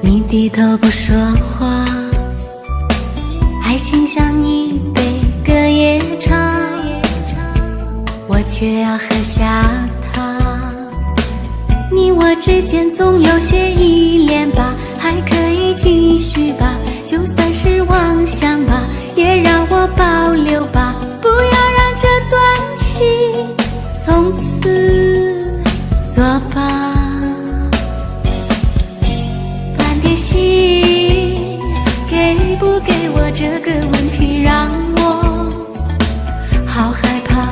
你低头不说话，爱情像一杯隔夜茶，我却要喝下它。你我之间总有些依恋吧，还可以继续吧，就算是妄想吧，也让我保留吧，不要让这段情从此作罢。半点心，给不给我这个问题让我好害怕。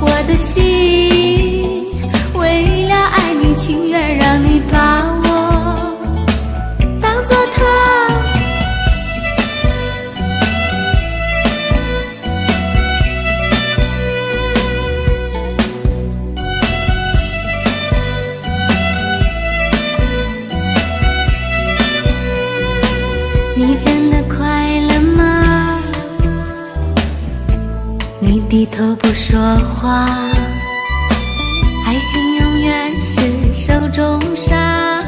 我的心为了爱你，情愿让你把我当作他。你真的快乐吗？你低头不说话，爱情永远是手中沙，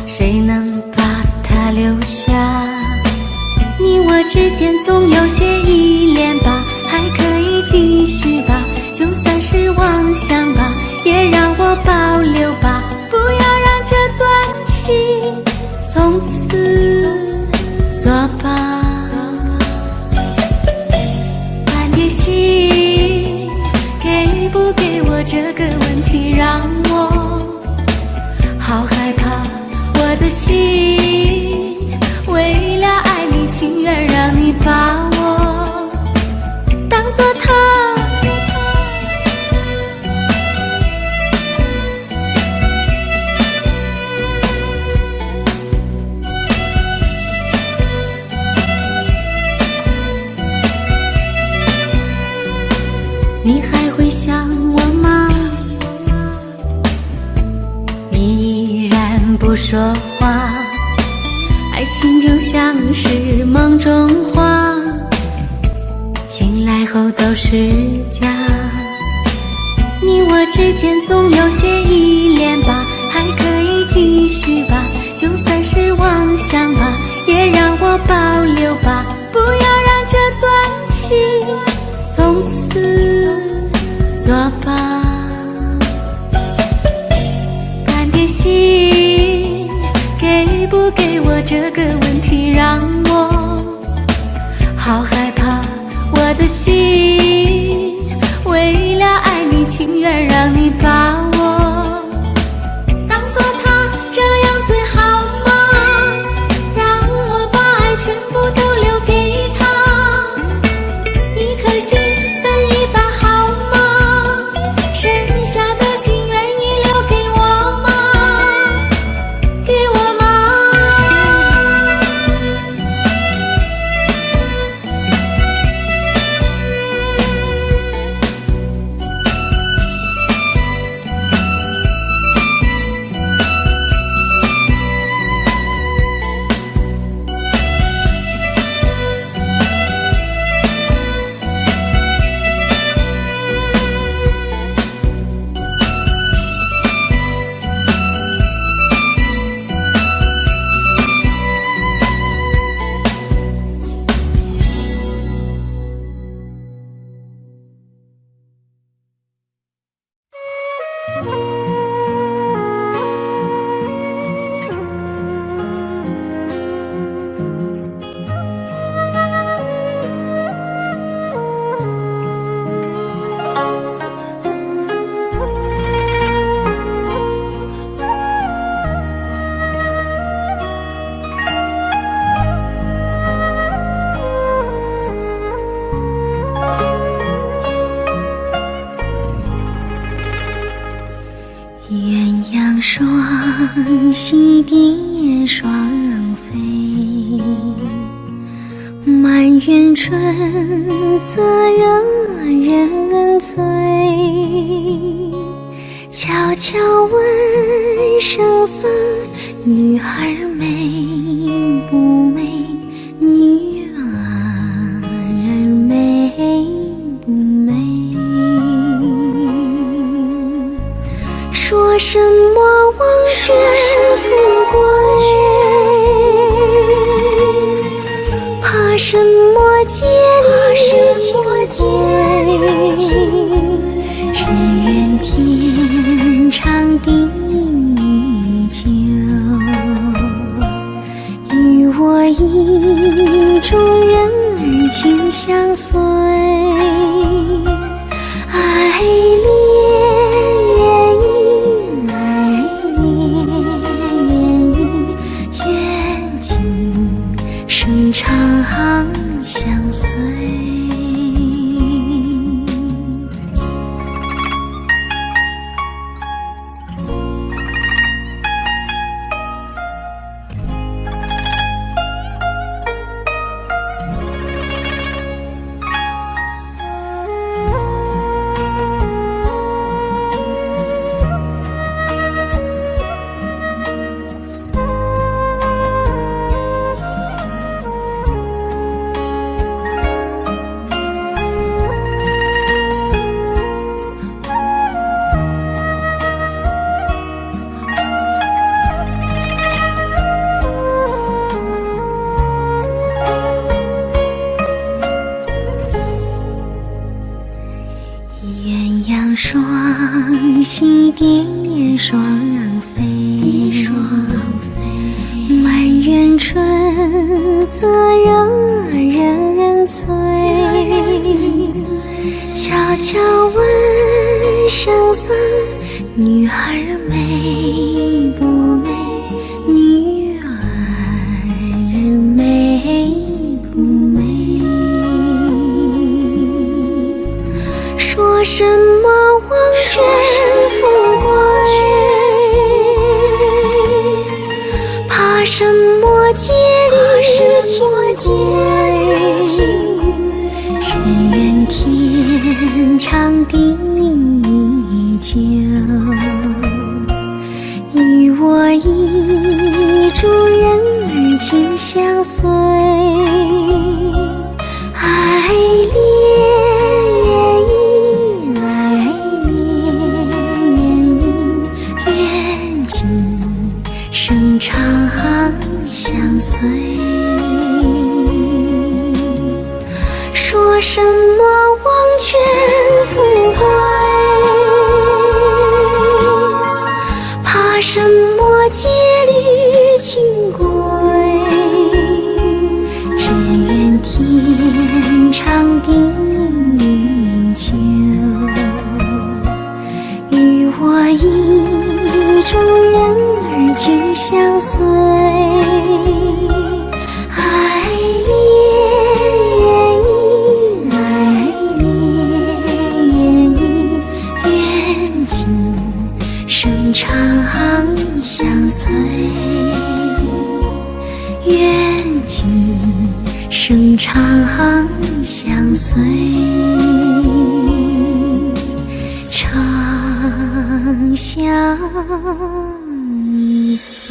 谁能把它留下？你我之间总有些依恋吧，还可以继续吧，就算是妄想吧，也让我保留吧，不要让这段情从此作罢。半点心，给不给我这个问题让我好害怕。我的心为了爱你，情愿让你把我当作他。你还会想我吗？你依然不说话，爱情就像是梦中花，醒来后都是假。你我之间总有些依恋吧，还可以继续吧，就算是妄想吧，也让我保留吧，不要让这段情从此作罢。半点心，给不给我这个问题让我好害怕。我的心为了爱你，情愿让你把我当作他，这样最好吗？让我把爱全部都留给他，一颗心分一半好吗？剩下的心愿意留给我吗？给我吗？鸳鸯双栖蝶双飞，满园春色惹人醉。悄悄问声僧，女孩美不美？女儿美不美？说什么望雪富贵？中人儿紧相随。爱恋愿今生长相随。鸳鸯双栖蝶双飞，满园春色惹人醉。悄悄问声色，女儿美不美？女儿美不美？说什么忘却富贵，怕什么戒律情归，只愿天长地久，与我意中人儿紧相随。爱恋生长相随。说什么忘却富贵，怕什么戒律情归，只愿天长地久，与我意中人儿紧相随。爱恋愿今生长相随，愿今生长相随，长相随。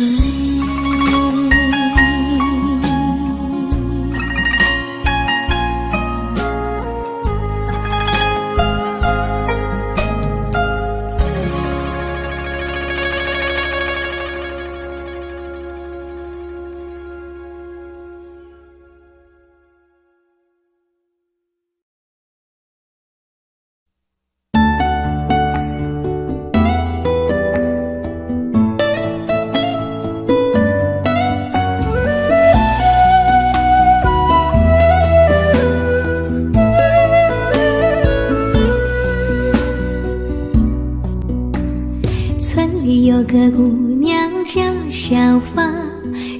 村里有个姑娘叫小芳，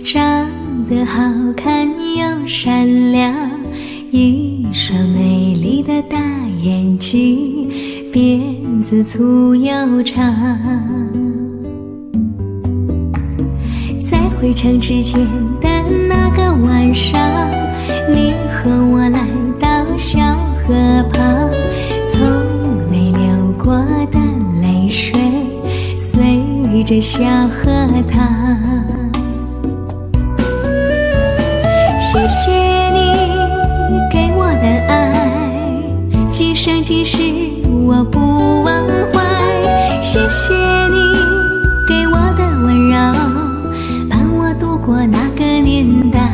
长得好看又善良，一双美丽的大眼睛，辫子粗又长。在回城之前的那个晚上，你和我来到小河旁，从没流过的泪水随着小河淌。谢谢你给我的爱，今生今世我不忘怀。谢谢你给我的温柔，伴我度过那个年代。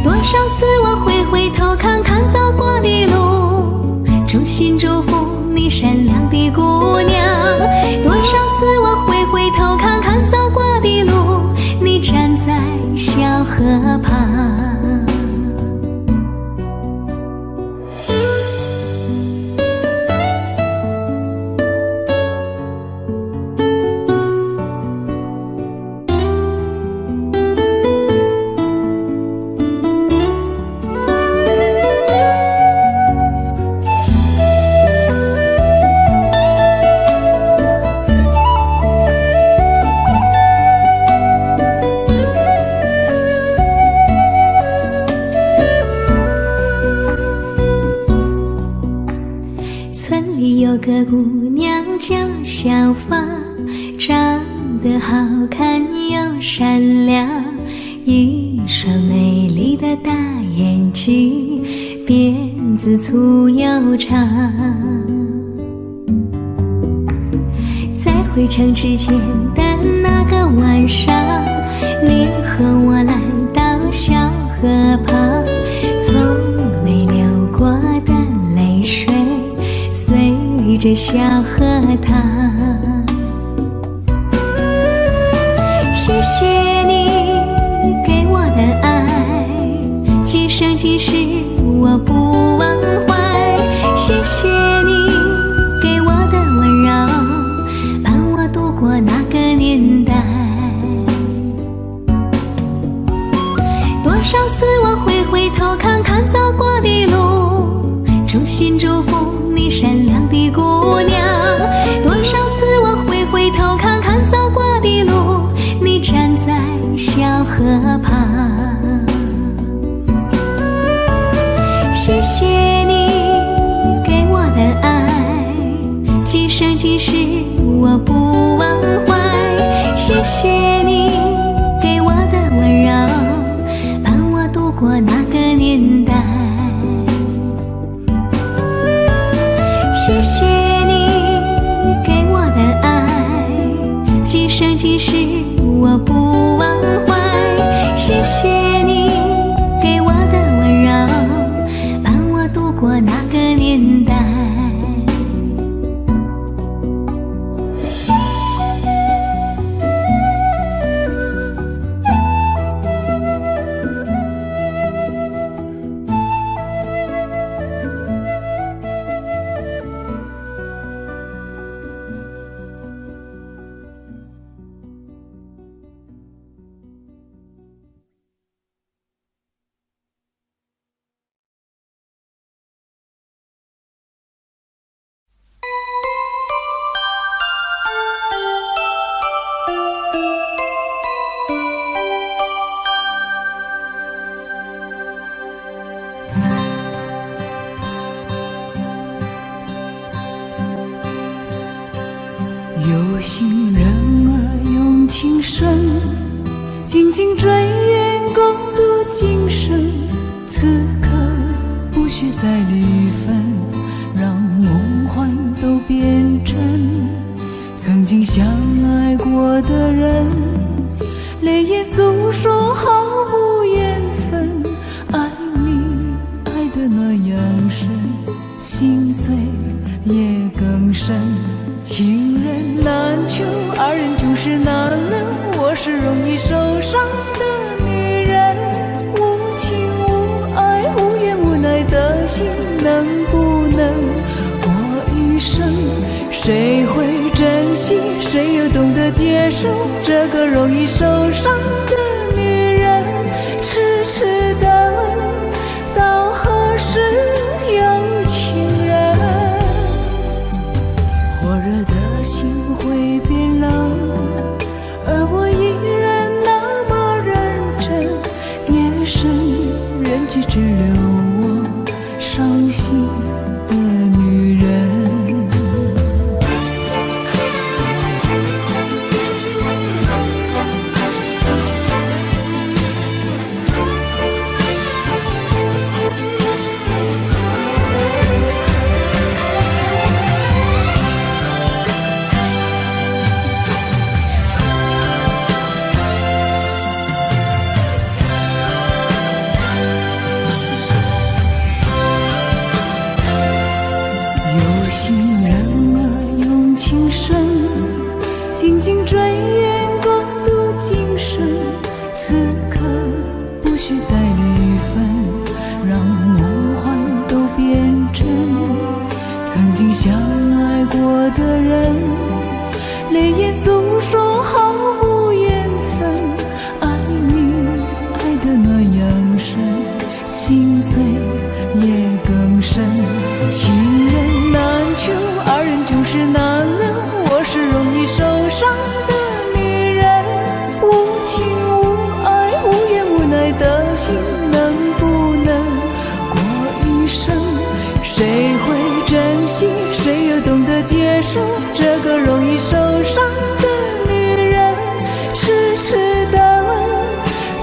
多少次我回头看看走过的路，衷心祝福你善良的姑娘。多少次效仿，长得好看又善良，一双美丽的大眼睛，辫子粗又长。在回城之前的那个晚上，你和我来到小河旁，从没流过的泪水随着小河淌。谢谢你给我的爱，今生今世我不忘怀。谢谢你给我的温柔，伴我度过那个年代。多少次我会回头看看走过的路，衷心祝福你善良的姑娘。多少次我会回头看看走过的路，你站在小河旁。谢谢你给我的爱，今生今世我不忘怀。谢谢你给我的温柔，伴我度过那个年代。谢谢你给我的爱，今生今世我不忘怀。谢谢你给我的温柔，伴我度过那个年代。有心人儿用情深，紧紧追愿共度今生。此刻不需再离分，让梦幻都变真。曾经相爱过的人，泪眼诉说毫无缘分。爱你爱得那样深，心碎也更深。情人难求，二人终是难能。我是容易受伤的女人，无情无爱无怨无奈的心，能不能过一生？谁会珍惜，谁又懂得接受这个容易受伤的女人？痴痴的到何时有情人？火热的心会变冷，而我依然那么认真。夜深人迹只留我伤心的女人。紧紧追愿共度今生，此刻不需再离分，让梦幻都变真。曾经相爱过的人，泪眼诉说毫无缘分。爱你爱得那样深，心碎也更深。情人难求，二人终是难能。我是容易受伤的女人，无情无爱无怨无奈的心，结束这个容易受伤的女人，痴痴的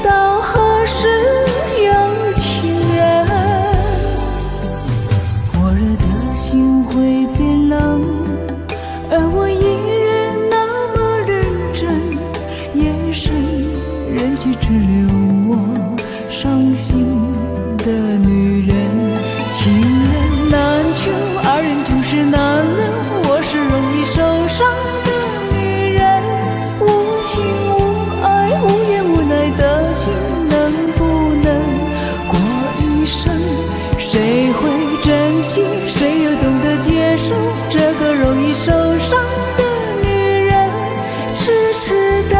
到何时有情人？火热的心会变冷，而我依然那么认真，眼神仍旧只留我伤心的女人。情人难求，二人同时难了，我是容易受伤的女人。无情无爱无怨无奈的心，能不能过一生？谁会珍惜，谁又懂得接受这个容易受伤的女人？痴痴的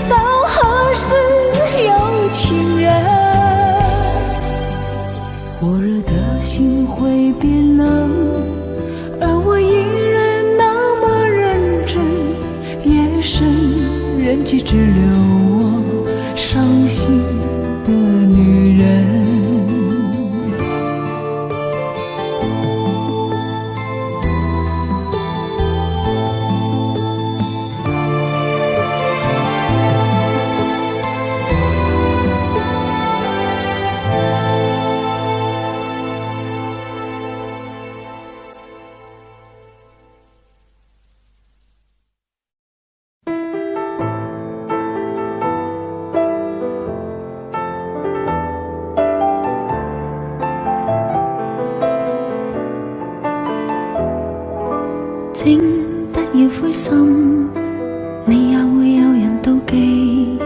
到何时有情人？火热的心会变冷，而我依然那么认真，眼神仍旧只留我伤心的女人。請不要灰心，你也會有人妒忌。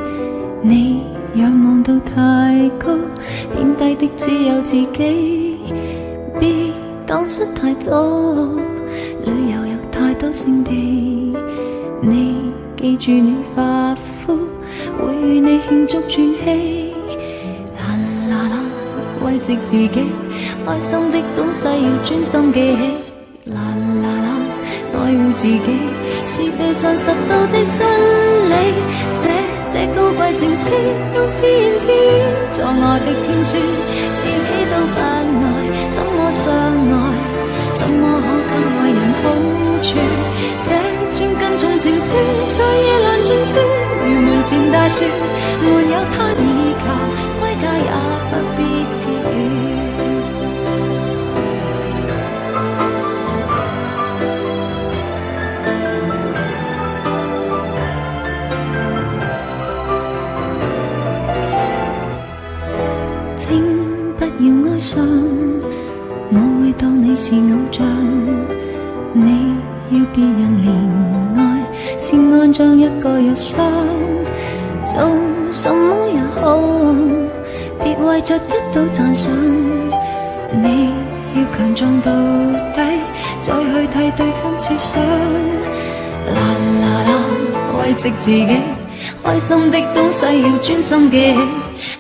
你仰望到太高，變低的只有自己。別蕩失太早，旅遊有太多勝地。你記住你發膚，會與你慶祝轉機。啦啦啦，慰藉自己，開心的東西要專心記起。啦啦啦，愛護自己是地上拾到的真理。寫這高貴情書，用自言自語作我的天書，自己都不愛，怎麼相愛？怎麼可給愛人好處？這千斤重情書在夜闌盡處，如門前大樹，沒有他倚靠，歸家也不必撇雨。請不要哀傷，我會當你是偶像。你要別人憐愛，是安裝一個藥箱。做什麼也好，別為着得到讚賞。你要強壯到底，再去替對方設想。啦啦啦，慰藉自己，開心的東西要專心記起。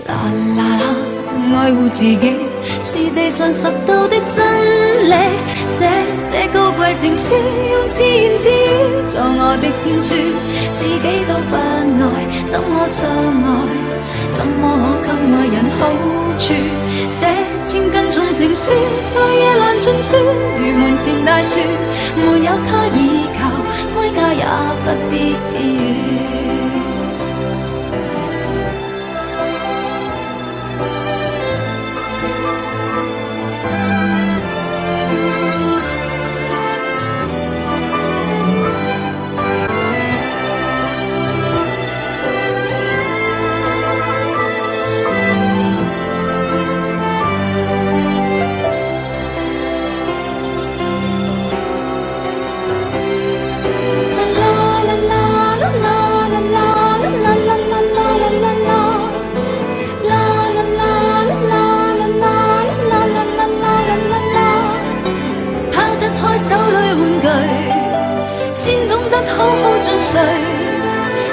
啦啦啦，愛護自己是地上拾到的真理。寫這高貴情書，用自言自語作我的天書，自己都不愛，怎麼相愛？怎麼可給愛人好處？這千斤重情書在夜闌盡處，如門前大樹，沒有他倚靠，歸家也不必避雨。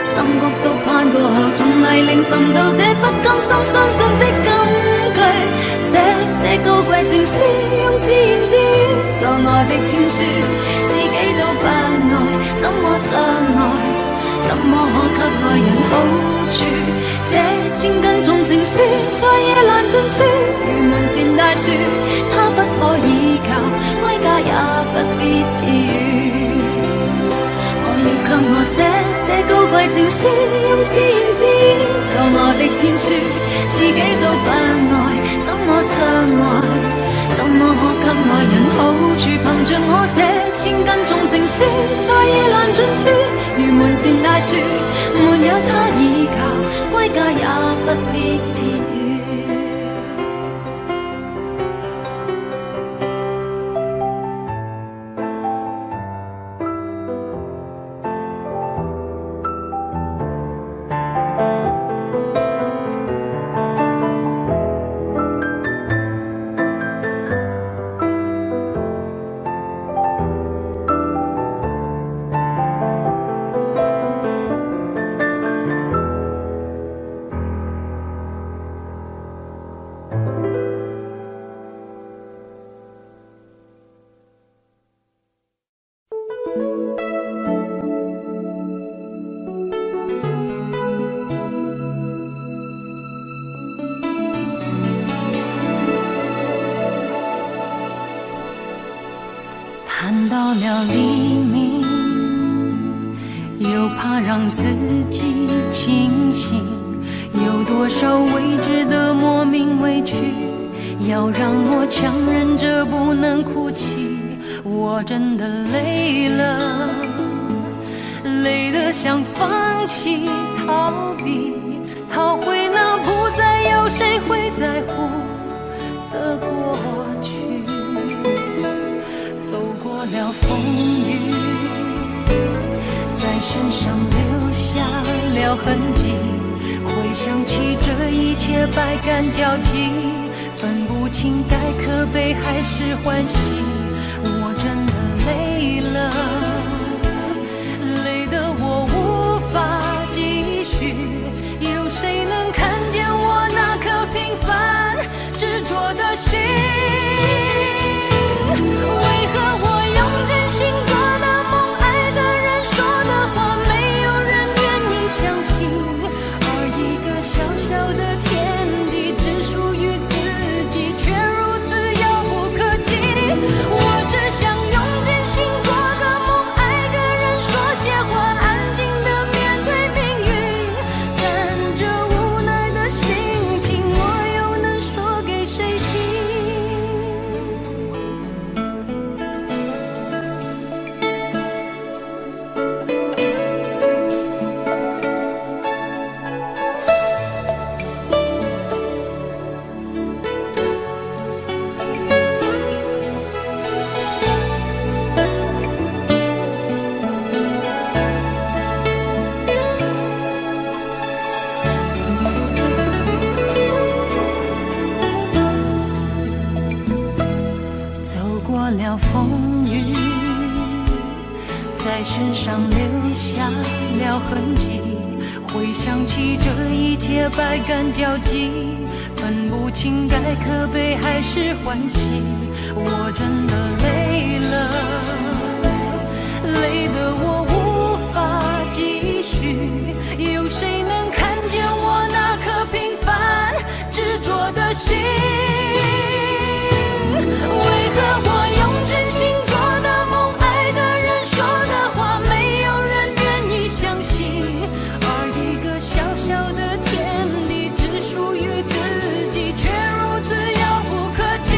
深谷都攀過後，從泥濘尋到這不甘心相信的金句。寫這高貴情書，用自言自語作我的天書，自己都不愛，怎麼相愛？怎麼可給愛人好處？這千斤重情书，在夜阑尽处，如门前大树，它不可依靠，歸家也不必避雨。我要給我寫這高貴情書，用自言自語做我的天書，自己都不愛，怎麼相愛？怎麼可給愛人好處？憑着我這千斤重情書，在夜闌盡處，如門前大樹，沒有他倚靠，歸家也不必別語。盼到了黎明，又怕让自己清醒，有多少未知的莫名委屈，要让我强忍着不能哭泣。我真的累了，累得想放弃逃避，逃回那不再有谁会在乎的过去。走过了风雨，在身上留下了痕迹，回想起这一切百感交集，分不清该可悲还是欢喜。我真的累了，累得我无法继续，有谁能看见我那颗平凡执着的心？为何我用真心做的梦，爱的人说的话，没有人愿意相信？而一个小小的天地，只属于自己，却如此遥不可及。我只想用真心做个梦，爱个人说些话，安静地面对命运。但这无奈的心情，我又能说给谁听？走过了风雨，在身上留下了痕迹，回想起这一切百感交集，分不清该可悲还是欢喜。我真的累了，累得我无法继续，有谁能看见我那颗平凡执着的心？为何我用真心做的梦，爱的人说的话，没有人愿意相信？而一个小小的天地，只属于自己，却如此遥不可及。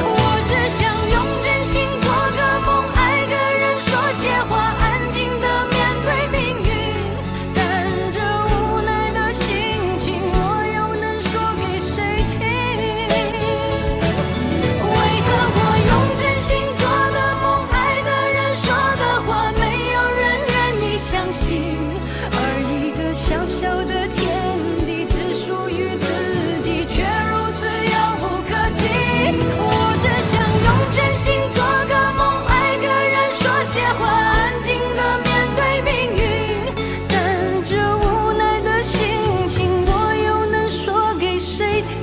我只想用真心做个梦，爱个人说些话，安静地面对命运。但这无奈的心情，我又能说给谁听？为何我用真心做的梦，爱的人说的话，没有人愿意相信？而一个小小的天地，只属于自己，却如此遥不可及。我只想用真心做个梦，爱个人说些话，安静地面对命运。但这无奈的心情，我又能说给谁听？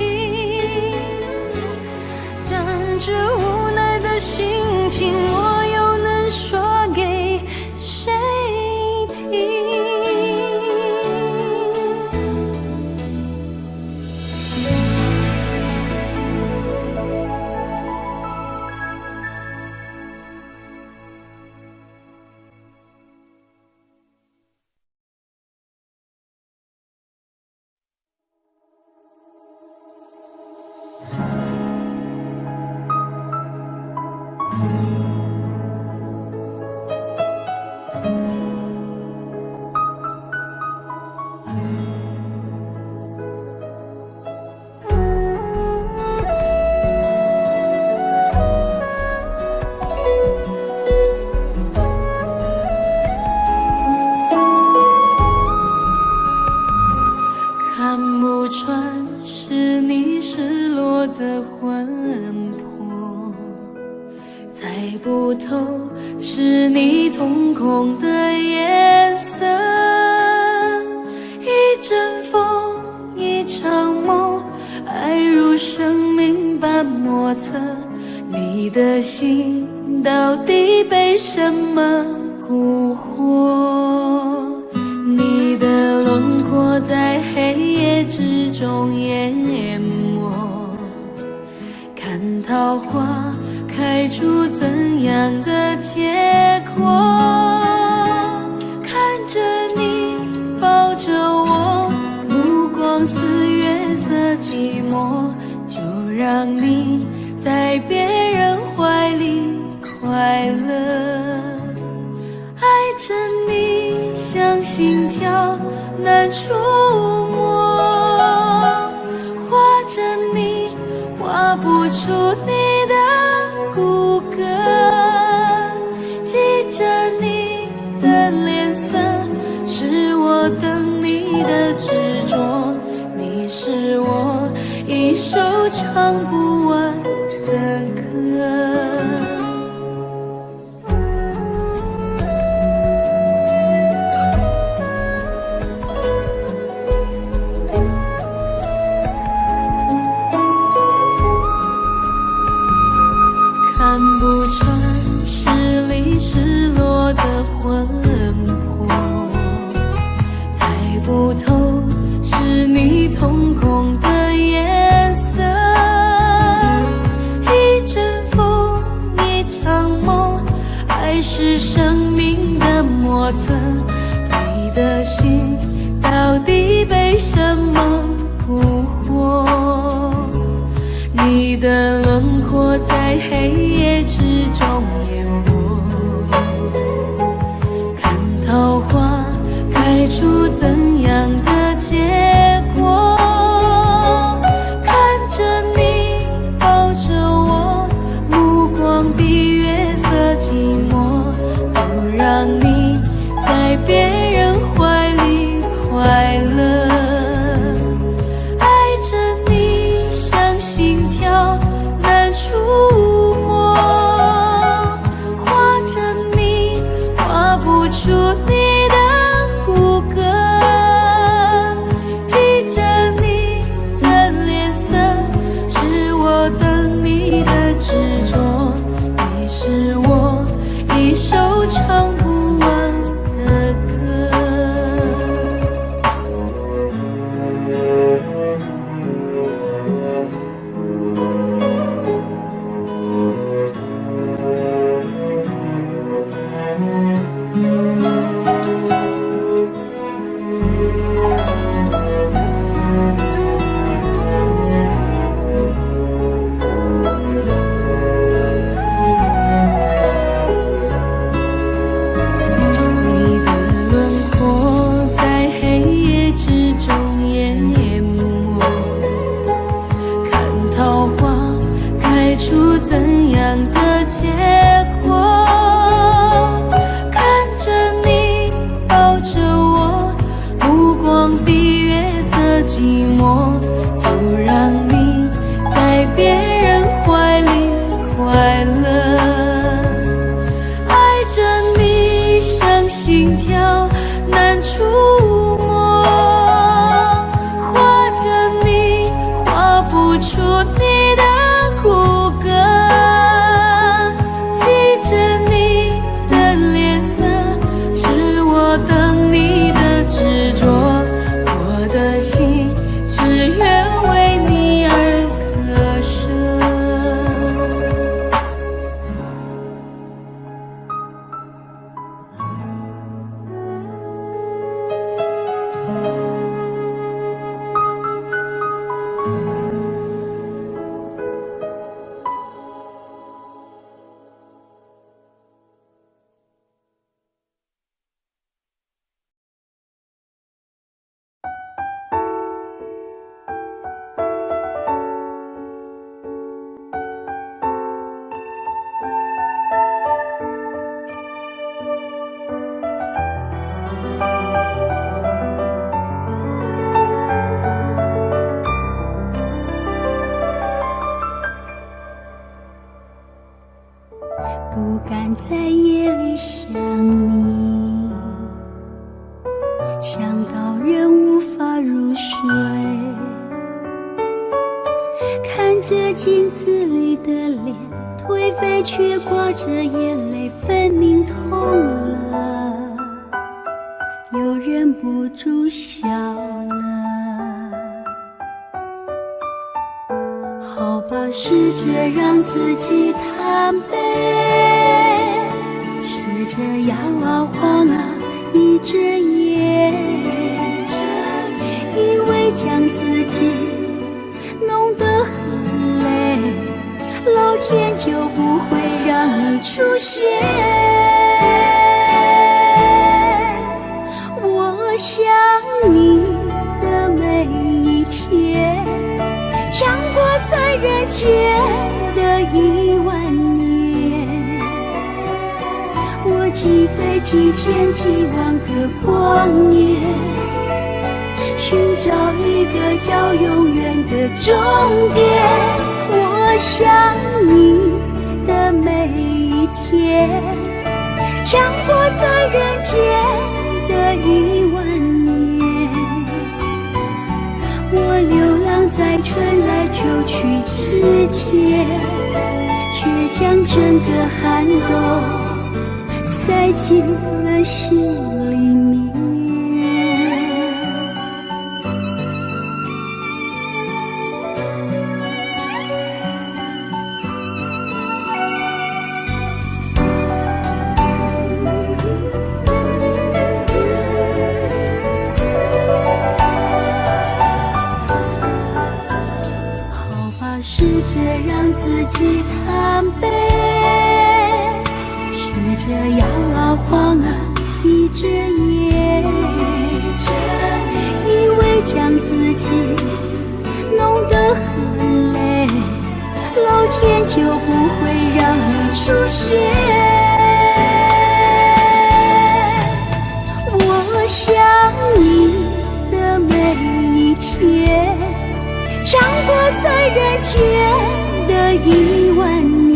但这无奈的心情，我又能说给谁听？我的魂魄，猜不透是你瞳孔的颜色。一阵风，一场梦，爱如生命般莫测。你的心到底被什么蛊惑？你的轮廓在黑夜之中淹没，看桃花开出怎样的结果？看着你抱着我，目光似月色寂寞，就让你在别人怀里快乐。爱着你像心跳难触摸，画着你画不出你的骨骼，记着你的脸色，是我等你的执着。你是我一首唱不完的歌。看不穿是离是落的魂魄，猜不透是你瞳孔的颜色。一阵风，一场梦，爱是生命的莫测。你的心到底被什么蛊惑？你的轮廓在黑夜之中淹没，看桃花开出怎样的结果？看着你抱着我，目光比月色寂寞，就让你在别人怀里快乐。触摸，画着你画不出你的骨骼，记着你的脸色，是我等你的执着。你是我一首唱不完的歌。出怎样的结果？看着你抱着我，目光比月色寂寞，就让你在别人怀里快乐。爱着你像心跳难触摸，画着你画不出你的骨骼，记着你的脸色，是我等你的执着。我的心只愿为你而割舍。在夜里想你，想到人无法入睡，看着镜子里的脸，颓废却挂着眼泪，分明痛了，又忍不住笑了。好吧，试着让自己坦白，试着摇啊晃啊一整夜，以为将自己弄得很累，老天就不会让你出现。我想你的每一天，强过在人间的10000年。我几飞几千几万个光年，寻找一个叫永远的终点。我想你的每一天，强过在人间的10000年。我流浪在春来秋去之间，却将整个寒冬塞进了心里面。试着让自己坦白，试着摇啊晃啊一整夜，以为将自己弄得很累，老天就不会让你出现。我想你的每一天，强过在人间的10000年。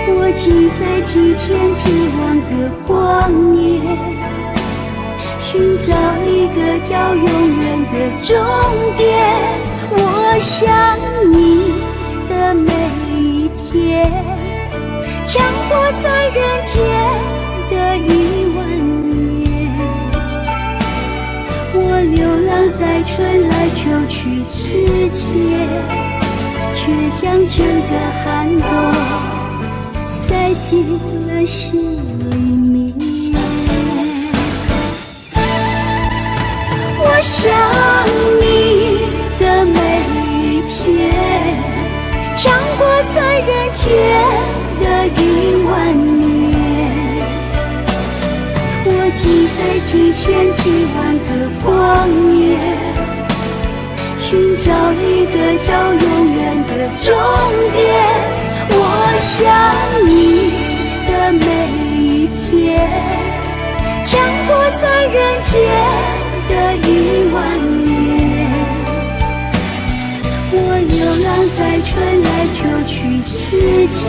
我几飞几千几万个光年，寻找一个叫永远的终点。我想你的每一天，强过在人间的10000年。我流浪在春来秋去之间，却将整个寒冬塞进了心里面。我想你的每一天，强过在人间的10000年。我几飞几千几万个光年，寻找一个叫永远的终点。我想你的每一天，强过在人间的10000年。我流浪在春来秋去之间，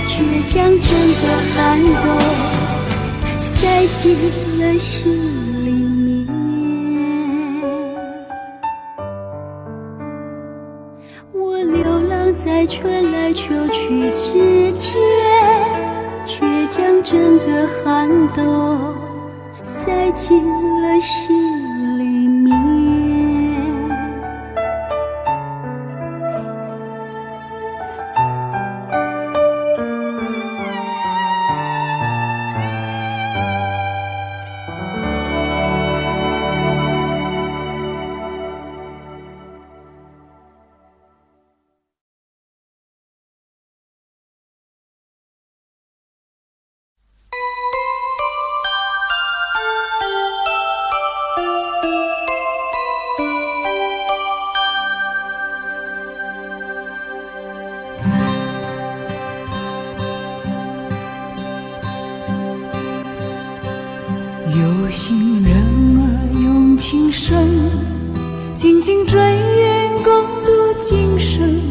却将整个寒冬塞进了心里面。我流浪在春来秋去之间，却将整个寒冬塞进了心里面。有心人儿用情深，紧紧追远共度今生。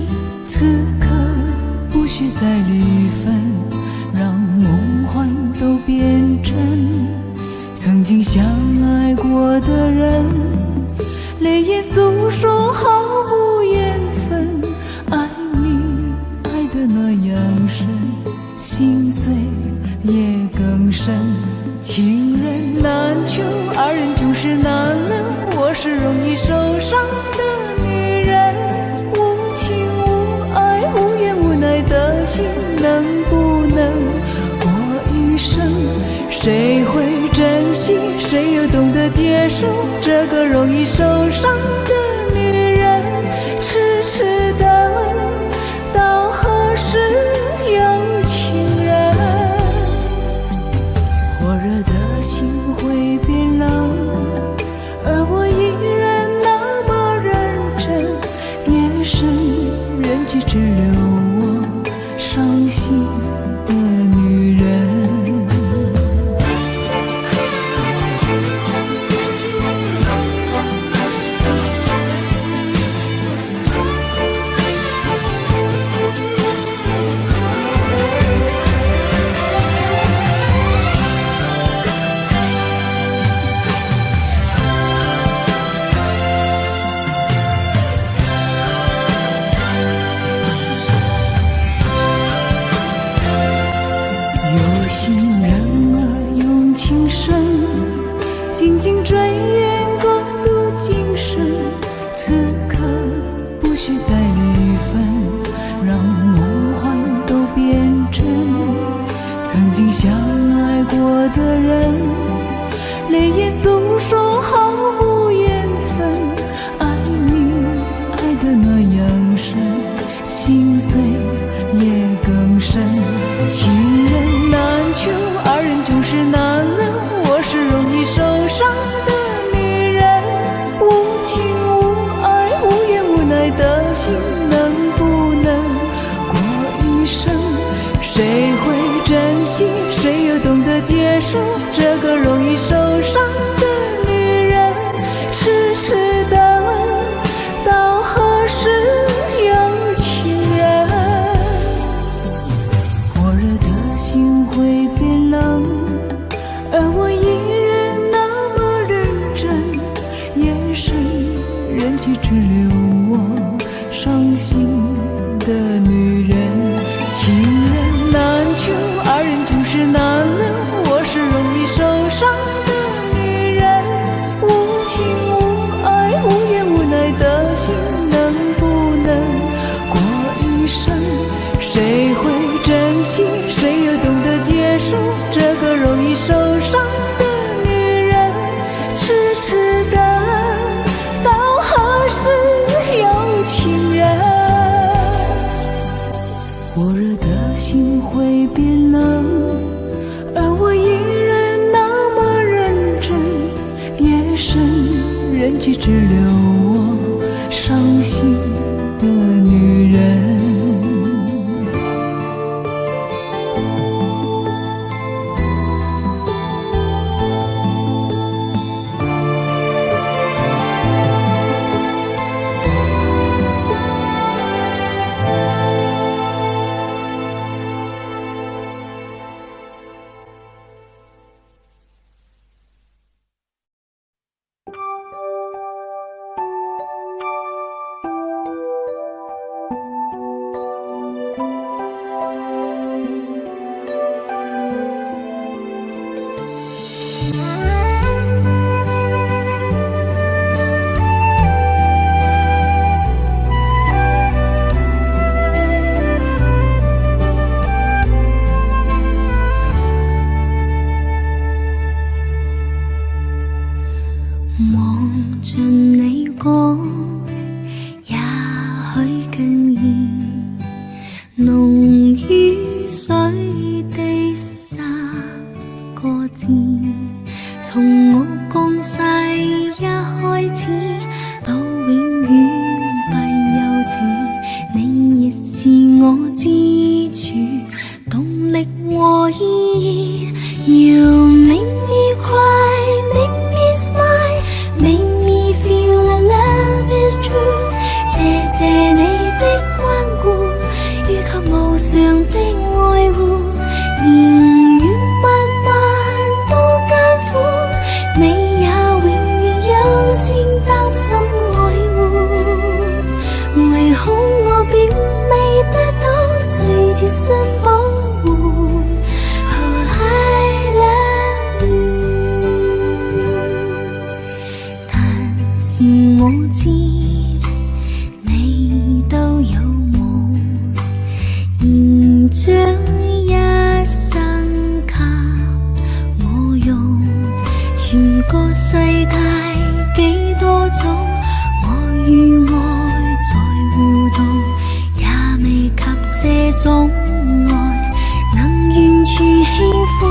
此刻不不需再离分，让梦幻都变真。曾经相爱过的人，泪眼诉说毫无缘分。爱你爱得那样深，心碎也更深。情人难求，二人总是难能。我是容易受伤的女人，无情无爱无怨无奈的心，能不能过一生？谁会珍惜，谁又懂得接受这个容易受伤的女人？痴痴等，到何时有情人？火热的心会变冷，而我依然那么认真。夜深人迹只留我伤心的女人。有心人儿用情深，紧紧追愿共度今生。此刻不需再离分，让梦幻都变真。曾经相爱过的人，泪眼诉说毫无缘分。爱你爱得那样深，心碎也更深。情人难求，二人总是难能。我是容易受伤的女人，无情无爱无怨无奈的心，能不能过一生？谁会珍惜，谁又懂得接受这个容易受伤的女人？痴痴等，到何时有情人？火热的心会变冷，而我依然那么认真。夜深人迹只留我伤心的女人。情人难求，二人总是难能。我是容易受伤的女人，无情无爱无怨无奈的心，能不能过一生？谁会珍惜，谁又懂得接受这个容易受伤的女人？痴痴等，到何时有情人？火热的心会变冷，而我依然那么认真。夜深人迹只留我伤心的女人。望着你講，也許更易濃於水的沙個字，從我降世一開始到永遠不休止，你亦是我支柱、動力和意義。You make me cry, make me smile, make me feel that love is true。謝謝你的關顧，於給無數贴身保護。Oh, I love you。但是我知你都有夢，現將一生給我用。全個世界幾多種愛與愛在互動，也未及這種愛能完全喜歡。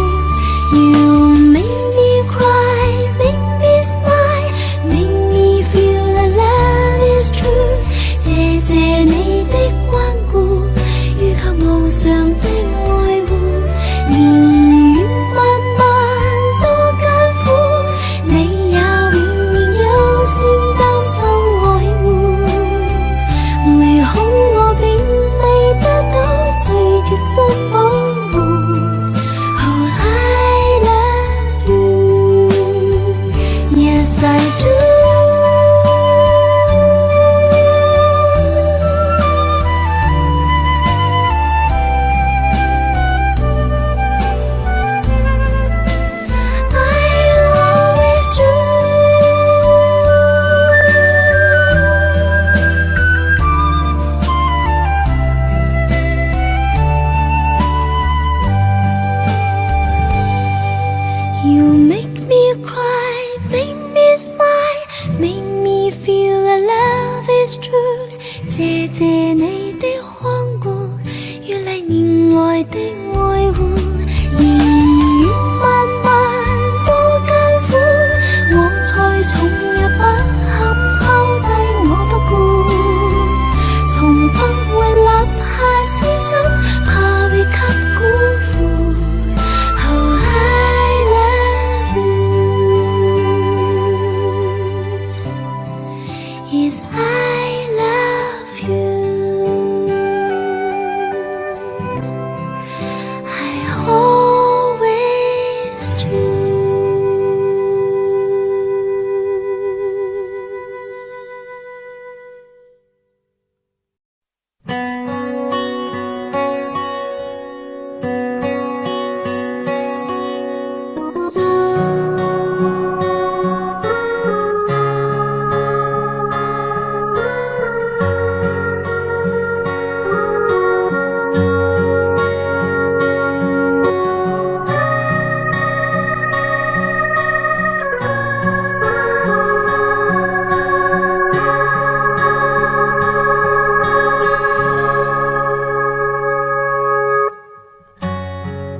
You make me cry, make me smile, make me feel that love is true。謝謝你的關顧，予給無常的愛護。年月漫漫多艱苦，你也永遠優先擔受愛護。唯恐我並未得到最貼身保護。Oh, I love you, yes I do。You make me cry, make me smile, make me feel that love is true。謝謝你的看顧，於歷年來的愛護。年月漫漫多艱苦，我才從日不合拋低我不顧，從不會立下私心，怕會給辜負。Oh, I love you, yes I love you, I always do。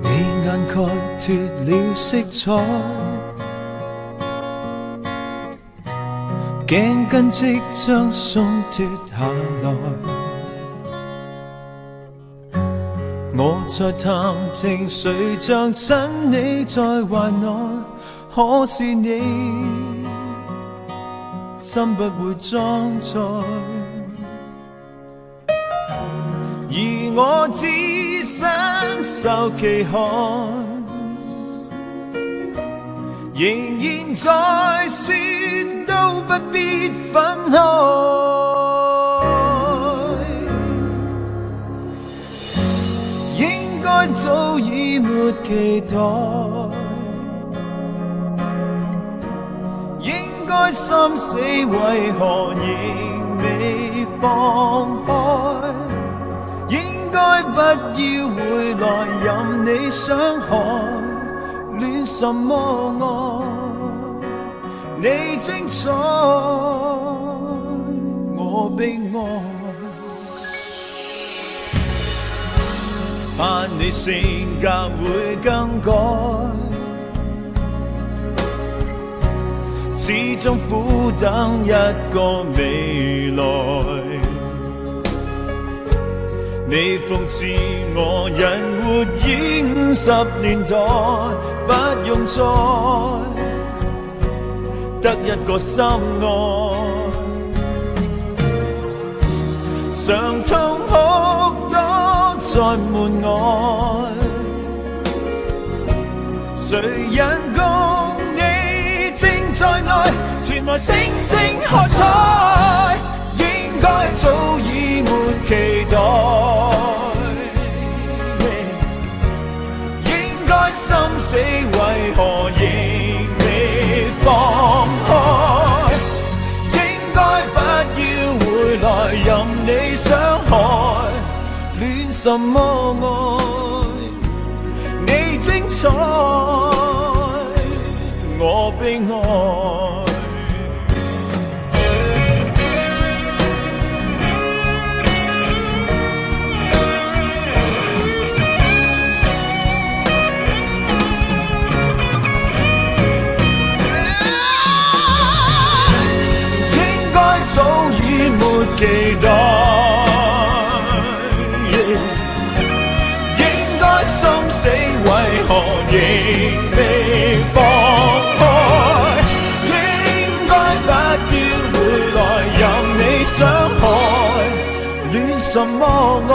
你眼蓋脱了色彩，頸巾即將鬆脱下來。我在探聽誰像親你在懷內，可是你心不會裝載，而我只身受其害，仍然在說都不必分開。應該早已沒期待，應該心死為何仍未放開，應該不要回來任你傷害，戀什麼愛？你精彩，我悲哀。盼你性格會更改，始終苦等一個未來。你諷刺我人活已50年代，不用再得一個心愛，常痛哭多在門外，誰人共你正在內，傳來星星喝彩，應該早已沒期待，什么爱？你精彩，我悲哀。早已没期待，应该心死，为何仍未放开？应该不要回来任你伤害，恋什么爱？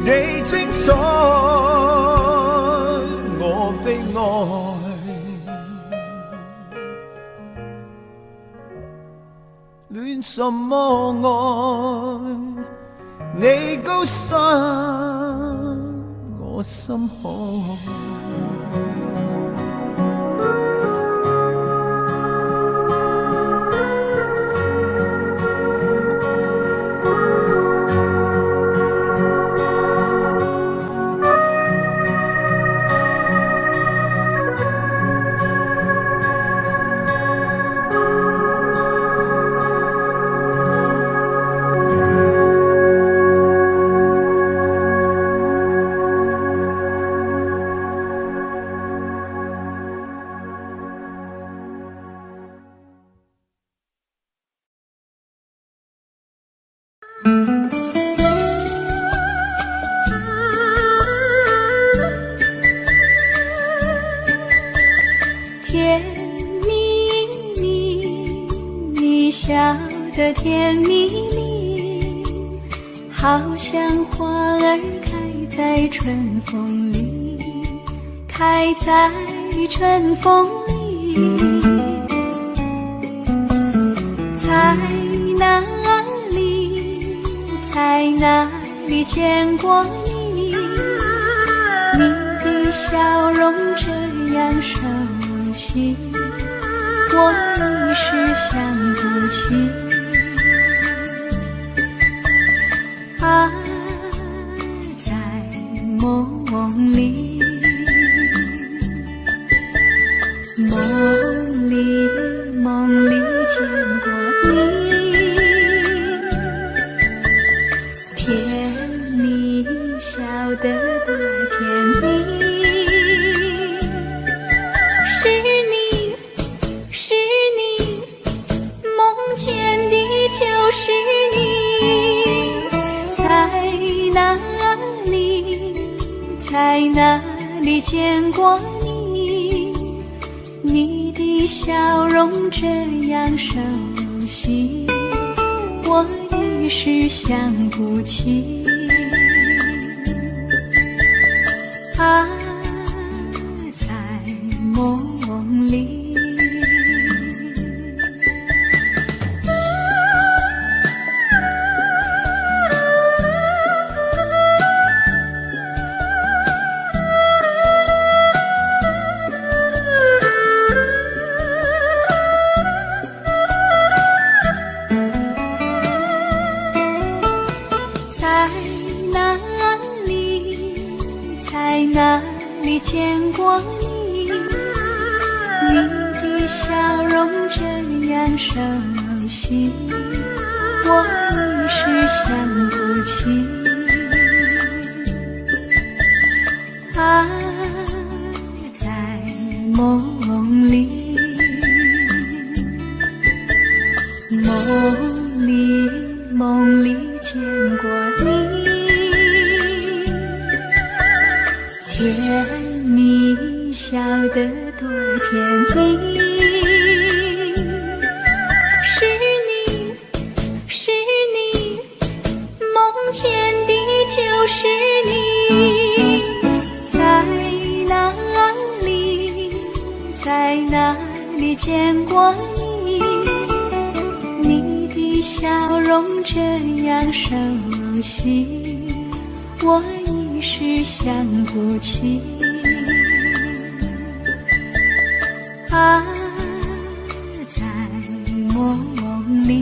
你精彩，我悲哀。恋什么爱？你高山，我心海。甜蜜蜜，你笑得甜蜜蜜，好像花儿开在春风里，开在春风里。在哪里，在哪里见过你？你的笑容这样熟悉，我一时想不起。啊，在梦里，梦里见过你，甜蜜笑得多甜蜜。就是你，在哪里，在哪里见过你？你的笑容这样熟悉，我一时想不起。啊，在梦里。哪里见过你？你的笑容这样熟悉，我一时想不起。啊，在梦里，梦里见过你。甜蜜笑得多甜蜜，是你，是你，梦见的就是你。在哪里，在哪里见过你？你的笑容这样熟悉，我一时想不起。啊，在梦里。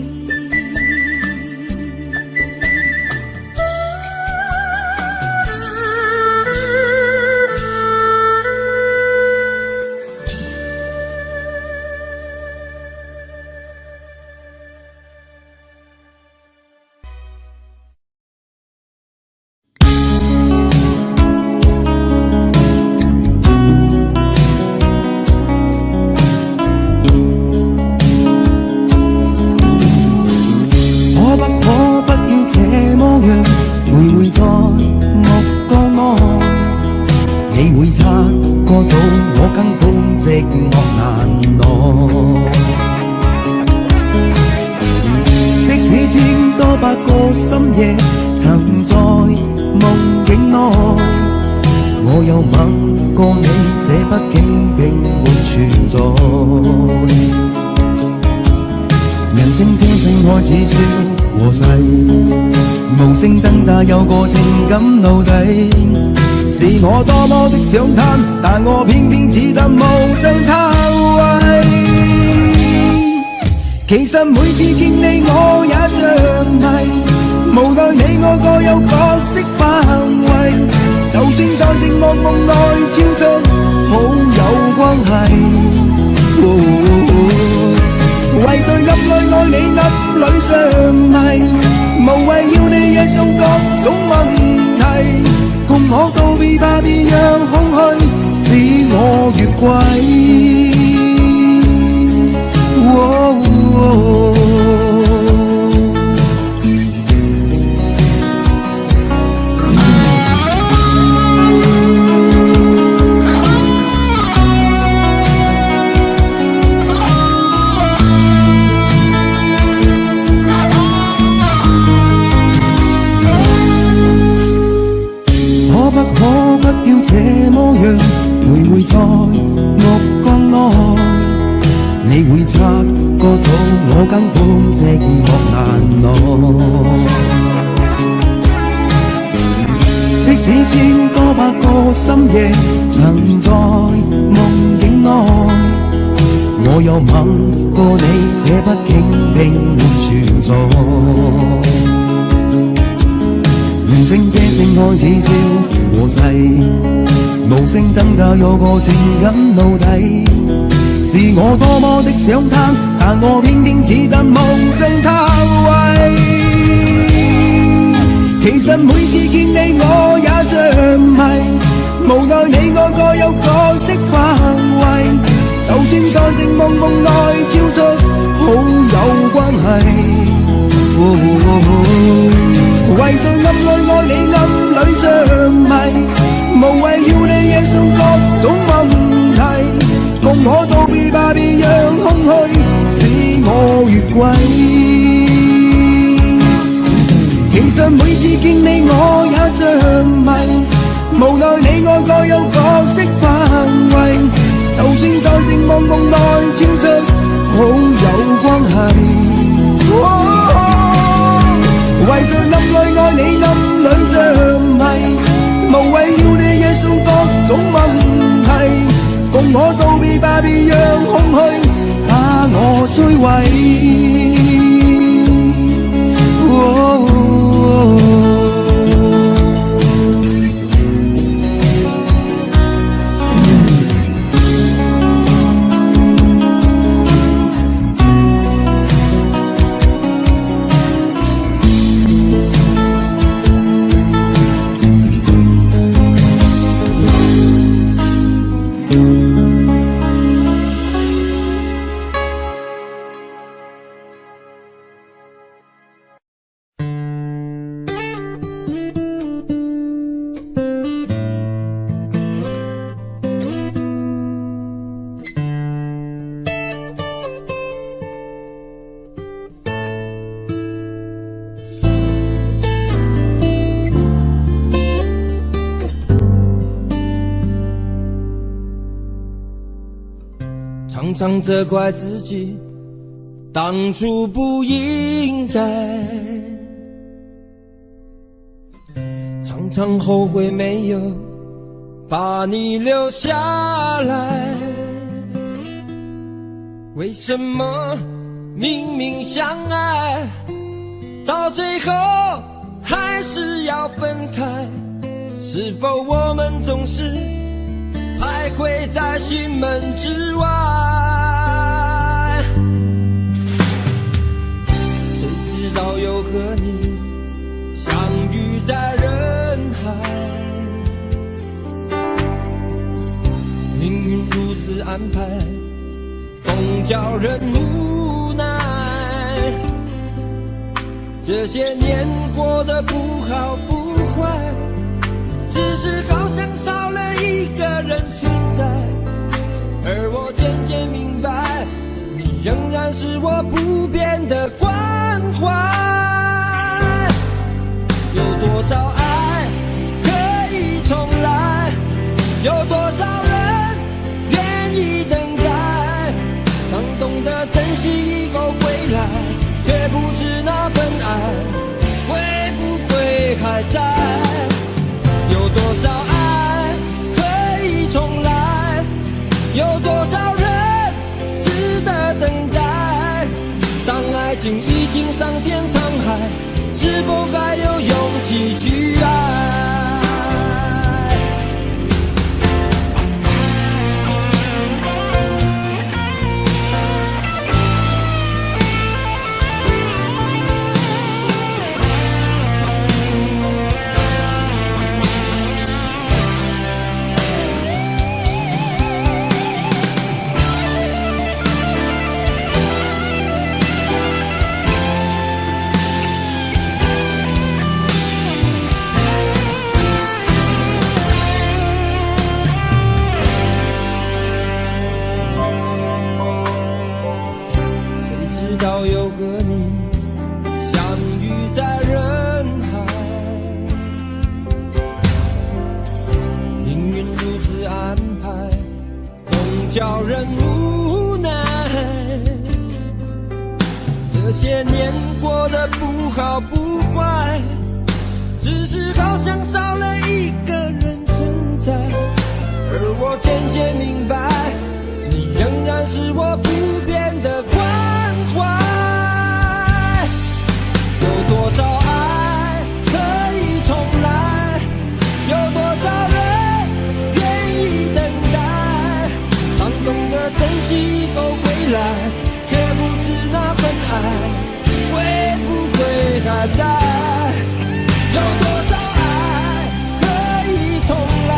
夜曾在夢境內，我有吻過你，這畢竟並沒存在。人聲車聲開始消和逝，無聲掙扎有個情感奴隸，是我多麼的想貪，但我偏偏只得無聲偷慰。其實每次見你我也像迷，無奈你我各有角色範圍，就算在寂寞夢內超出好有關係。為誰暗裏愛你暗裏相迷，無謂要你惹上各種問題，共我道別吧，別讓空虛使我越軌。可不要這麼樣徘徊在目光內，你會察覺到我根本寂寞難耐。即使千多百個深夜曾在夢境內，我有吻過你，這畢竟並沒存在。人聲車聲開始消和逝，無聲掙扎有個情感奴隸，是我多麼的想貪，但我偏偏只得無聲偷慰。其實每次見你我也像迷，無奈你我各有角色範圍，就算在寂寞夢內超出好有關係。為誰暗裏愛你暗裏相迷，無謂要你惹上各種問題，共我道別吧，別讓空虛使我越軌。其實每次見你我也像迷，無奈你我各有角色範圍，就算在寂寞夢內超出好有關係。為誰暗裏愛你暗裏像迷，無謂要你惹上各種問題，共我道別吧，別讓空虛把我摧毀。常常责怪自己当初不应该，常常后悔没有把你留下来。为什么明明相爱，到最后还是要分开？是否我们总是徘徊在心门之外？谁知道又和你相遇在人海，命运如此安排，总叫人无奈。这些年过得不好不坏，只是好像少了一个人存在，而我渐渐明白，你仍然是我不变的关怀。这些年过得不好不坏，只是好像少了一个人存在。而我渐渐明白，你仍然是我不变的关怀。有多少爱可以重来，有多少人愿意等待，当懂得珍惜后归来，却不知那份爱会不会还在。有多少爱可以重来，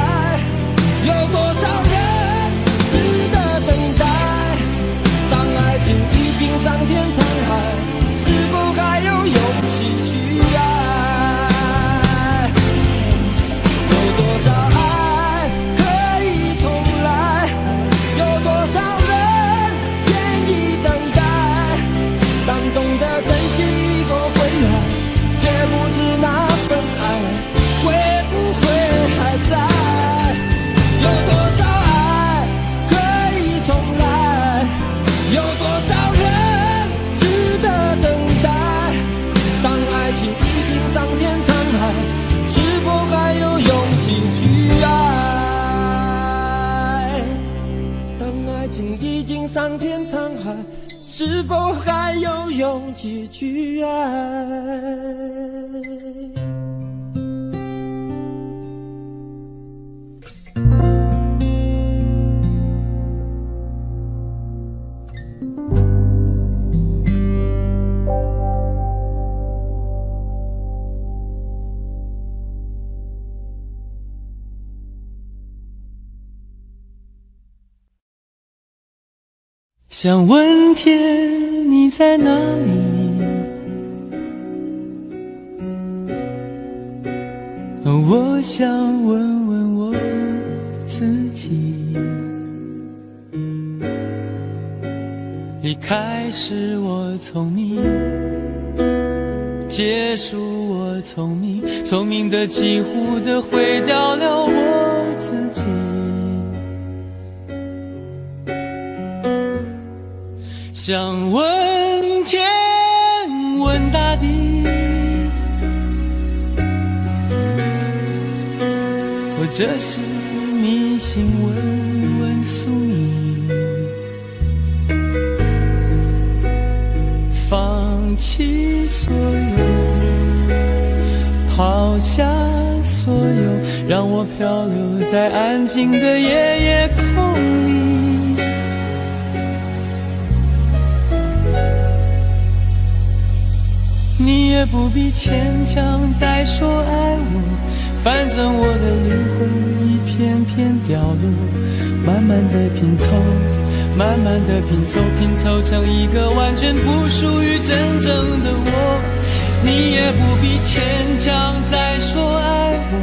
有多少人值得等待，当爱情已经桑田沧海，是否还有勇气去爱？有多少爱可以重来，有多少人愿意等待，当懂得珍惜后归来，却不知那份爱会不会还在。有多少爱可以重来，有多少人值得等待，当爱情已经桑田沧海，是否还有勇气去爱？当爱情已经桑田沧海，是否还有勇气去爱？想问天你在哪里，我想问问我自己。一开始我聪明，结束我聪明，聪明的几乎的毁掉了我自己。想问天问大地，或者是迷信问问宿命，放弃所有，抛下所有，让我漂流在安静的夜夜空里。你也不必牵强再说爱我，反正我的灵魂一片片掉落，慢慢的拼凑，慢慢的拼凑，拼凑成一个完全不属于真正的我。你也不必牵强再说爱我，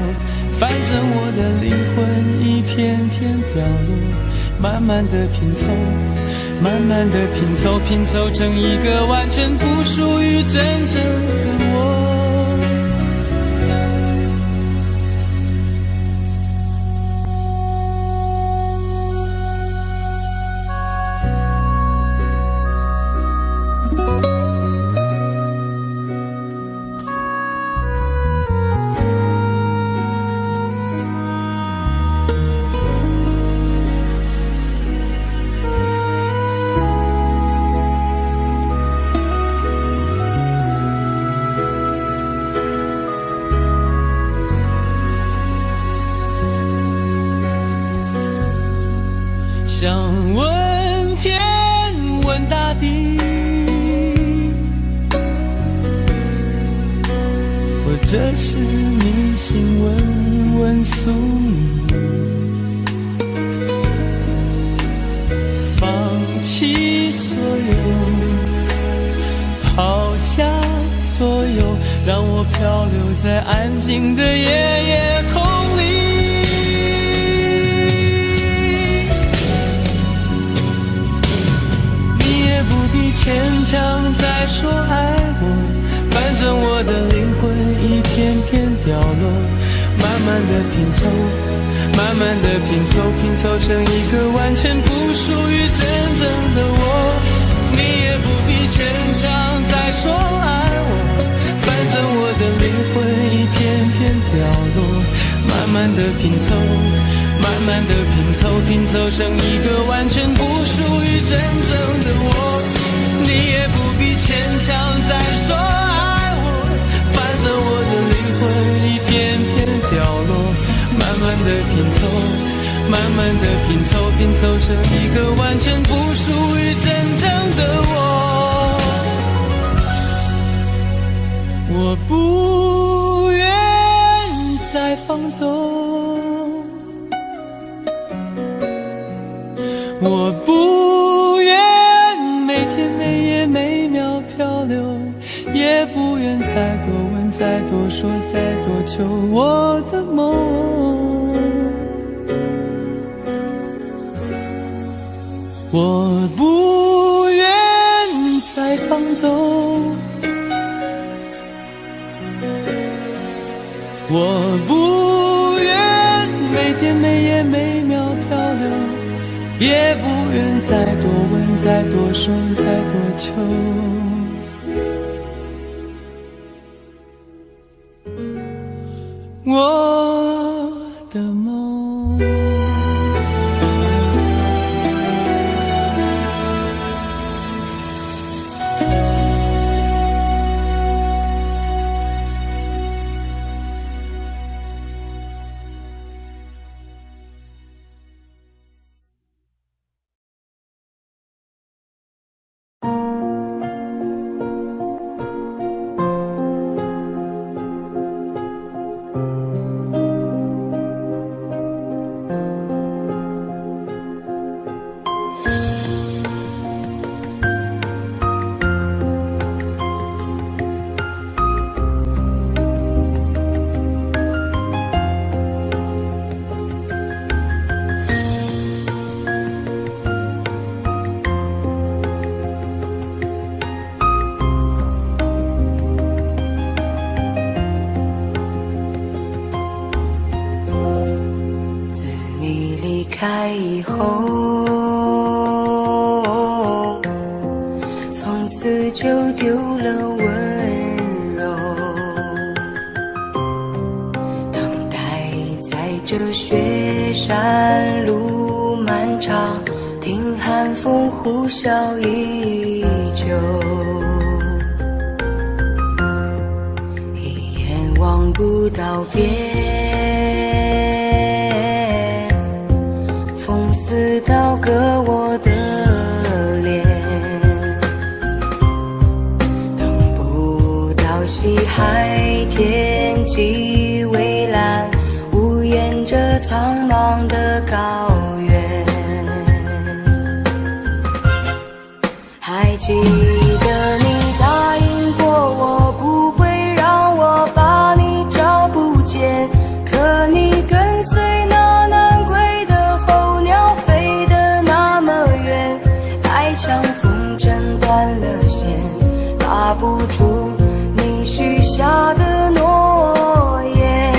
反正我的灵魂一片片掉落，慢慢的拼凑，慢慢的拼凑，拼凑成一个完全不属于真正的我。想问天问大地，或者是迷信问问宿命，放弃所有，抛下所有，让我漂流在安静的夜夜空里。牵强再说爱我，反正我的灵魂一片片掉落，慢慢的拼凑，慢慢的拼凑，拼凑成一个完全不属于真正的我。你也不必牵强再慢的拼凑，慢慢的拼凑，拼凑成一个完全不属于真正的我。你也不必牵强再说爱我，反正我的灵魂一片片掉落。慢慢的拼凑，慢慢的拼凑，拼凑成一个完全不属于真正的我。我不愿再放纵，我不愿每天每夜每秒漂流，也不愿再多问再多说再多求我的梦。我不愿再放纵，我不愿每天每夜每秒漂流，也不愿再多问再多说再多求我的梦。开以后，从此就丢了温柔，等待在这雪山路漫长，听寒风呼啸依旧，一眼望不到边，似刀割我的脸，等不到西海天际蔚蓝，无言着苍茫的高原。还记得你答应过我，不会让我把你找不见，可你跟随像风筝断了线，拉不住你许下的诺言。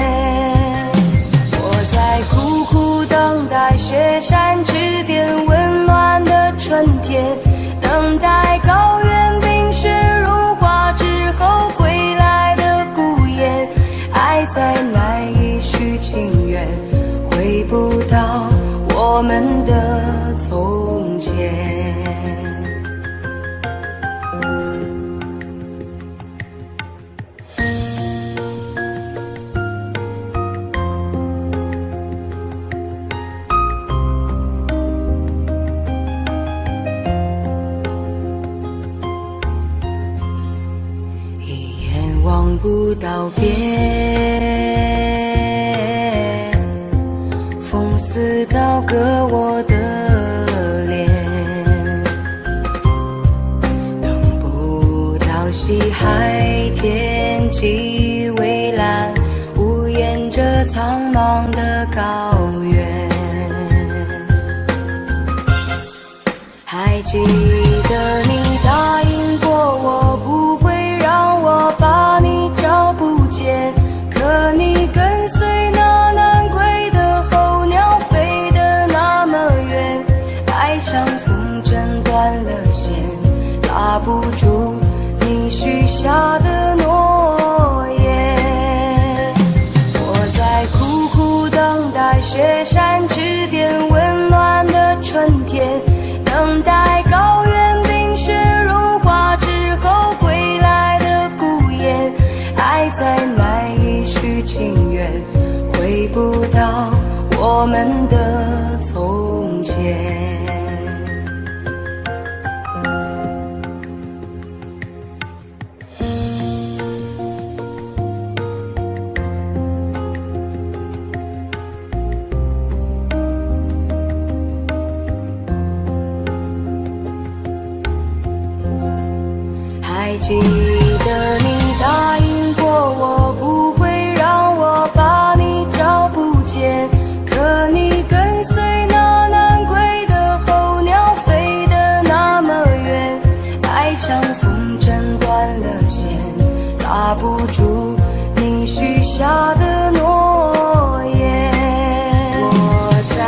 我在苦苦等待雪山之巅温暖的春天，等待高原冰雪融化之后归来的孤雁。爱再难以续情缘，回不到我们的从前。望不到边，风似刀割我的脸，等不到西海天际蔚蓝，无言着苍茫的高原。还记得你答应过我，不会让我把你找不见，可你跟随那南归的候鸟飞得那么远，爱像风筝断了线，拉不住你许下的诺言。我在苦苦的我们的从前。还记得你答应过我，不会让我把你找不见，可你跟随那南归的候鸟飞得那么远，爱像风筝断了线，拉不住你许下的诺言。我在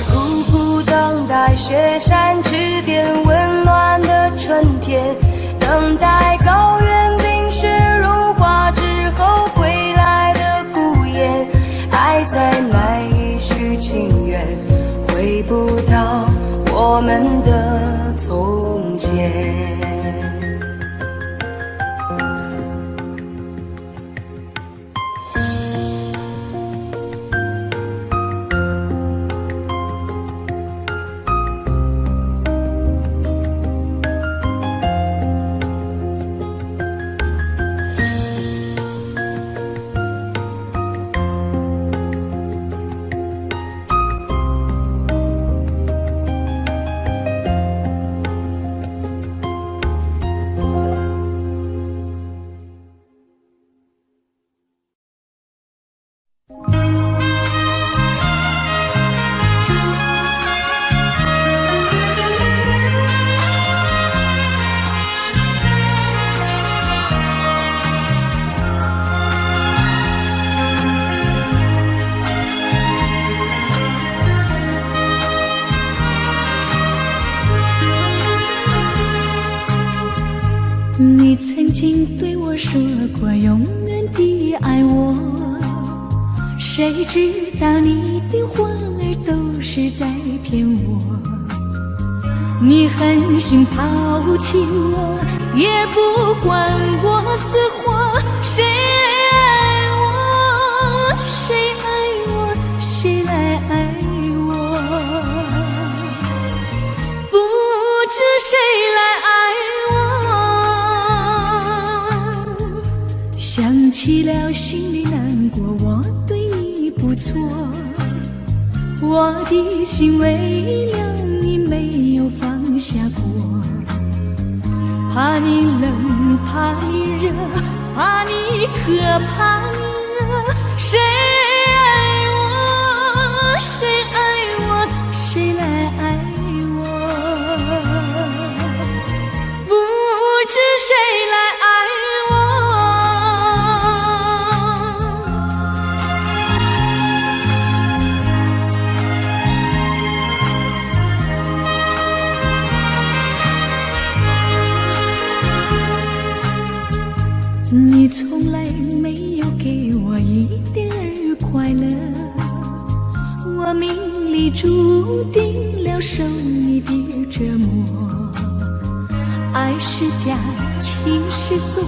苦苦等待雪山之巅温暖的春天，等待高原冰雪融化之后归来的孤雁，爱再难以续情缘，回不到我们的从前。你曾经对我说过永远的爱我，谁知道你的话儿都是在骗我。你狠心抛弃我，也不管我死活。谁爱我，谁爱我，谁来爱我？不知谁来爱我。想起了心里难过，我对你不错，我的心为了你没有放下过。怕你冷，怕你热，怕你渴，怕你饿。谁爱我，谁爱我，谁来爱我？不知谁来爱你从来没有给我一点儿快乐，我命里注定了受你的折磨。爱是假，情是锁，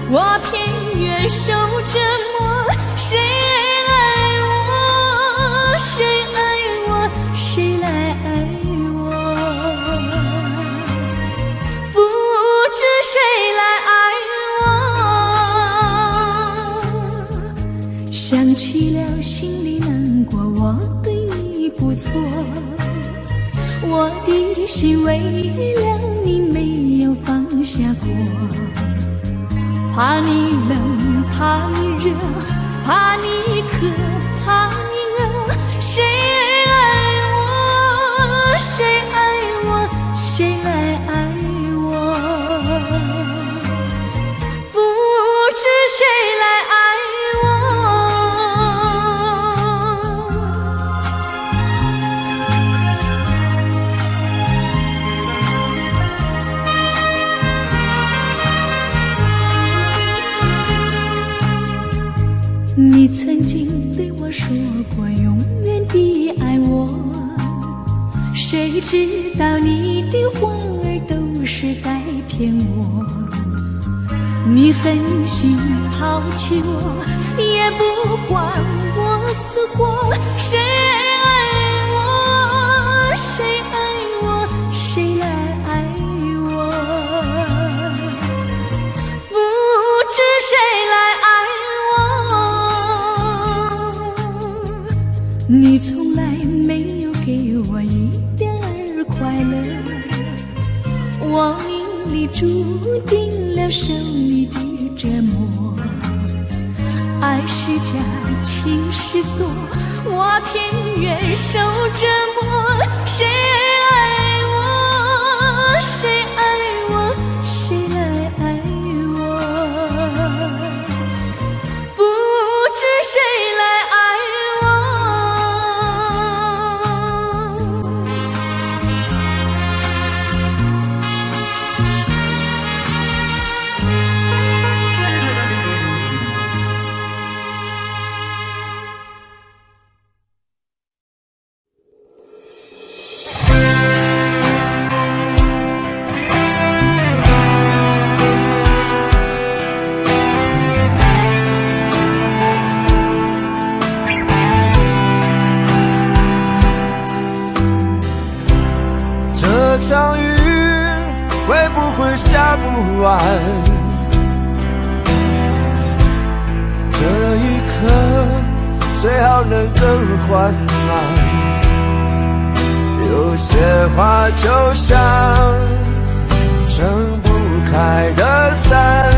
我偏愿受折磨。谁爱我，谁爱我，谁来爱我？不知谁来爱我。想起了心里难过，我对你不错，我的心为了你没有放下过。怕你冷，怕你热，怕你渴，怕你饿。谁爱我，谁爱我，谁来爱我？不知谁来爱你曾经对我说过永远的爱我，谁知道你的话儿都是在骗我。你狠心抛弃我，也不管我死活。谁爱谁爱我，谁来爱我？不知谁来爱我？你从来没有给我一点儿快乐，我命里注定了受你的折磨。爱是假，情是错，我偏愿受折磨。谁爱我，谁爱我，谁来爱我？不知谁来爱我？这场雨会不会下不完？这一刻最好能更缓慢。有些话就像撑不开的伞，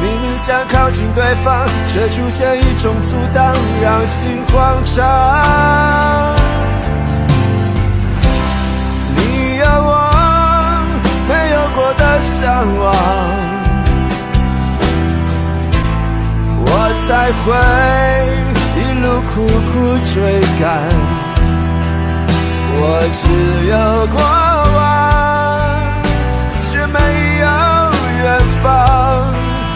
明明想靠近对方，却出现一种阻挡，让心慌张。你有我没有过的向往，我才会一路苦苦追赶。我只有过往，却没有远方。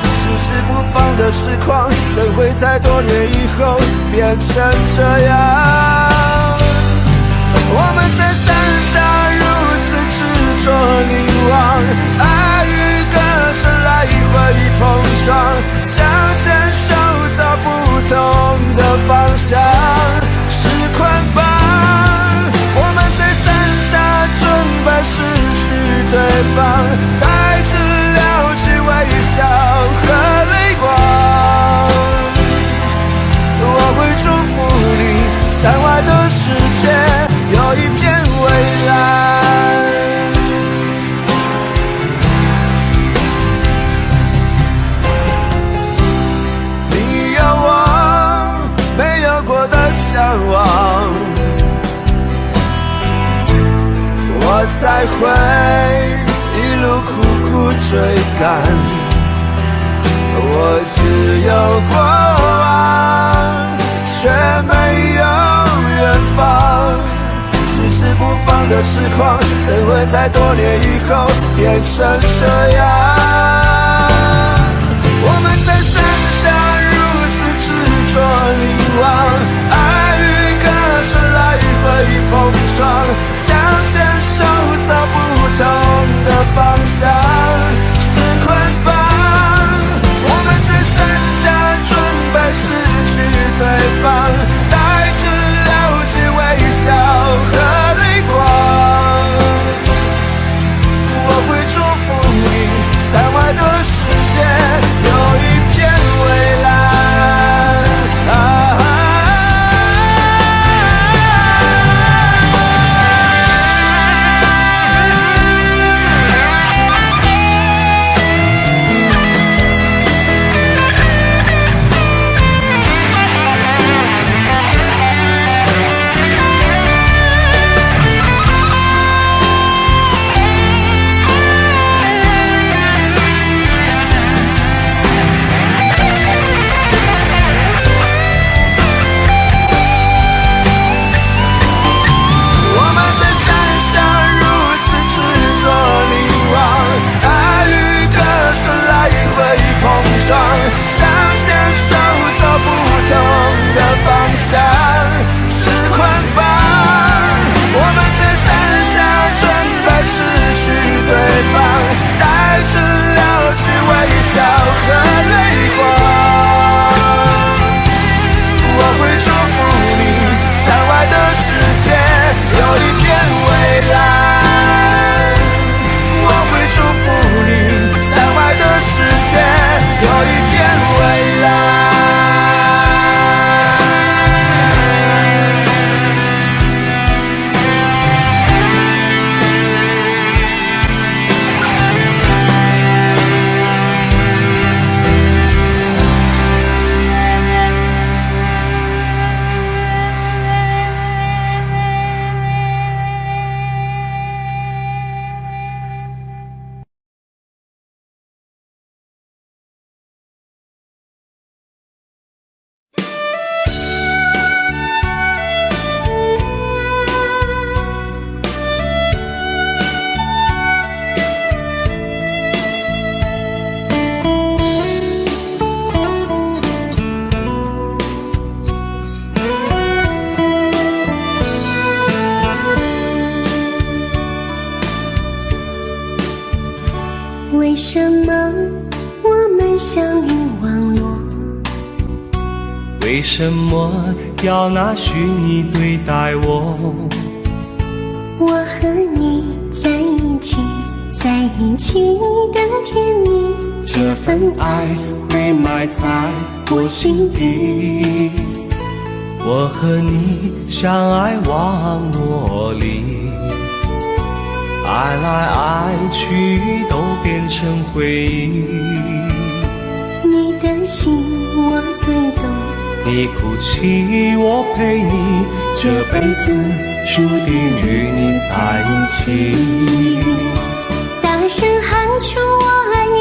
迟迟不放的时光，怎会在多年以后变成这样？我们在伞下如此执着凝望，爱与歌声来回碰撞，想牵手找不同的方向，是捆绑。我们在伞下准备失去对方，带着了解微笑和泪光。我会祝福你，伞外的世界有一片蔚蓝。你有我没有过的向往，我才会一路苦苦追赶。我只有过往，却没有远方。迟迟不放的痴狂，怎会在多年以后变成这样？我们在伞下如此执着凝望，爱与歌声来回碰撞，想牵手找不同的方向，是捆绑。我们在伞下准备失去对方，带着了解微笑和泪光。我会祝福你，伞外的世界有一片蔚蓝。为什么我们相遇网络？为什么要拿虚拟对待我？我和你在一起，在一起的甜蜜，这份爱会埋在我心底。我和你相爱网络里，爱来爱去都变成回忆。你的心我最懂，你哭泣我陪你，这辈子注定与你在一起。大声喊出我爱你，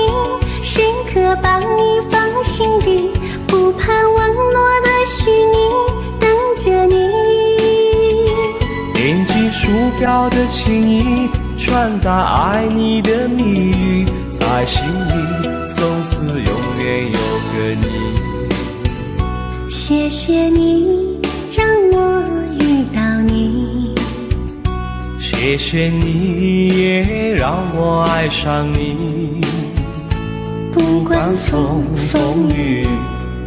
时刻把你放心底，不怕网络的虚拟，等着你。点击鼠标的情意，传达爱你的蜜语，在心里从此永远有个你。谢谢你让我遇到你，谢谢你也让我爱上你。不管风风雨，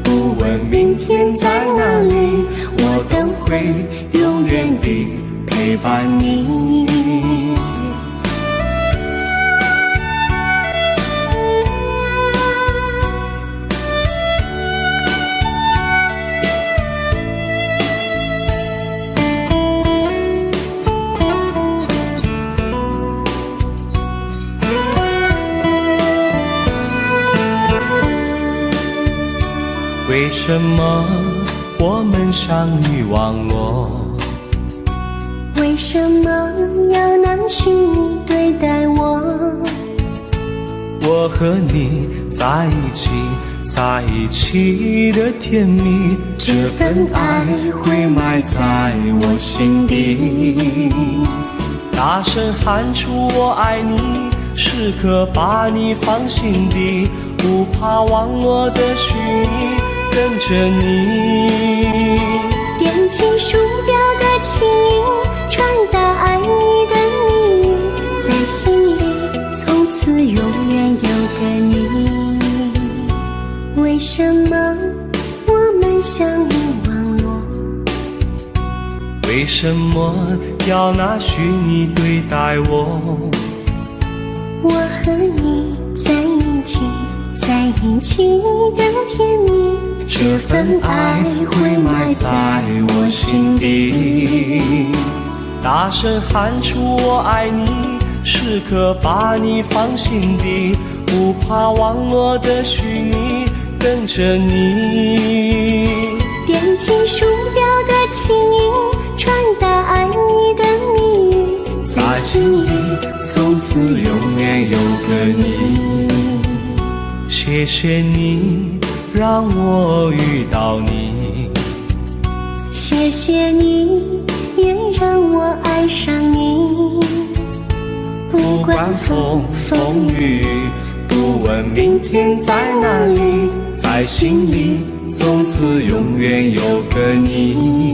不问明天在哪里，我都会永远地陪伴你。为什么我们相遇网络？为什么要拿虚拟对待我？我和你在一起，在一起的甜蜜，这份爱会埋在我心底。大声喊出我爱你，时刻把你放心底，不怕网络的虚拟，跟着你。点击鼠标的情音，传达爱你的蜜语，在心里从此永远有个你。为什么我们相遇网络？为什么要拿虚拟对待我？我和你在一起，在一起的甜蜜，这份爱会埋在我心底。大声喊出我爱你，时刻把你放心底，不怕网络的虚拟，跟着你。点击鼠标的情音，传达爱你的蜜语，在心里从此永远有个你。谢谢你让我遇到你，谢谢你也让我爱上你。不管风风雨，不问明天在哪里，在心里从此永远有个你。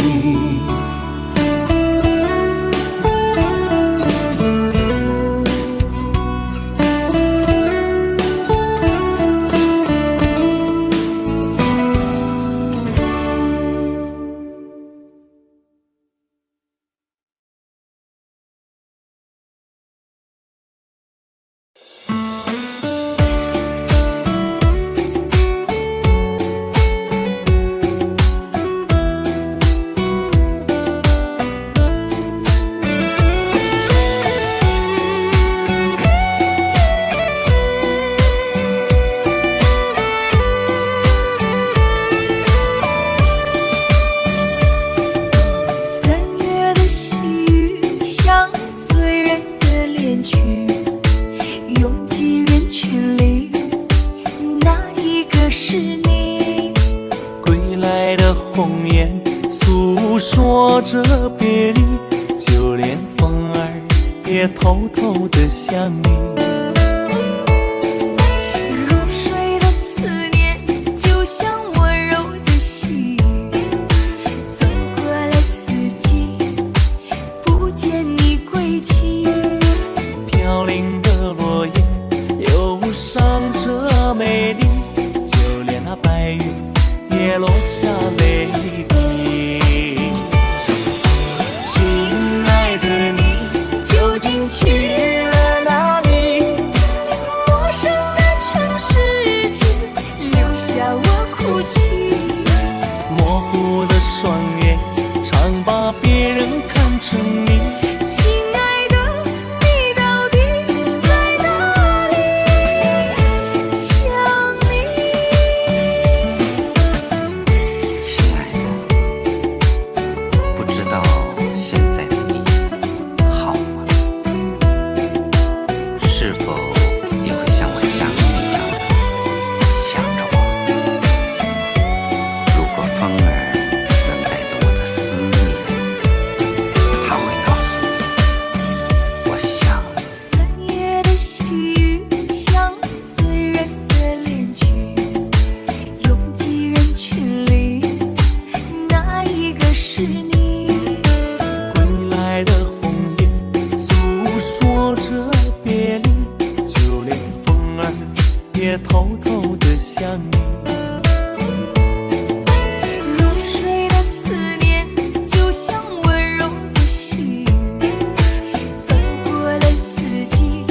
连风儿也偷偷地想你。入睡的思念就像温柔的心，走过了四季，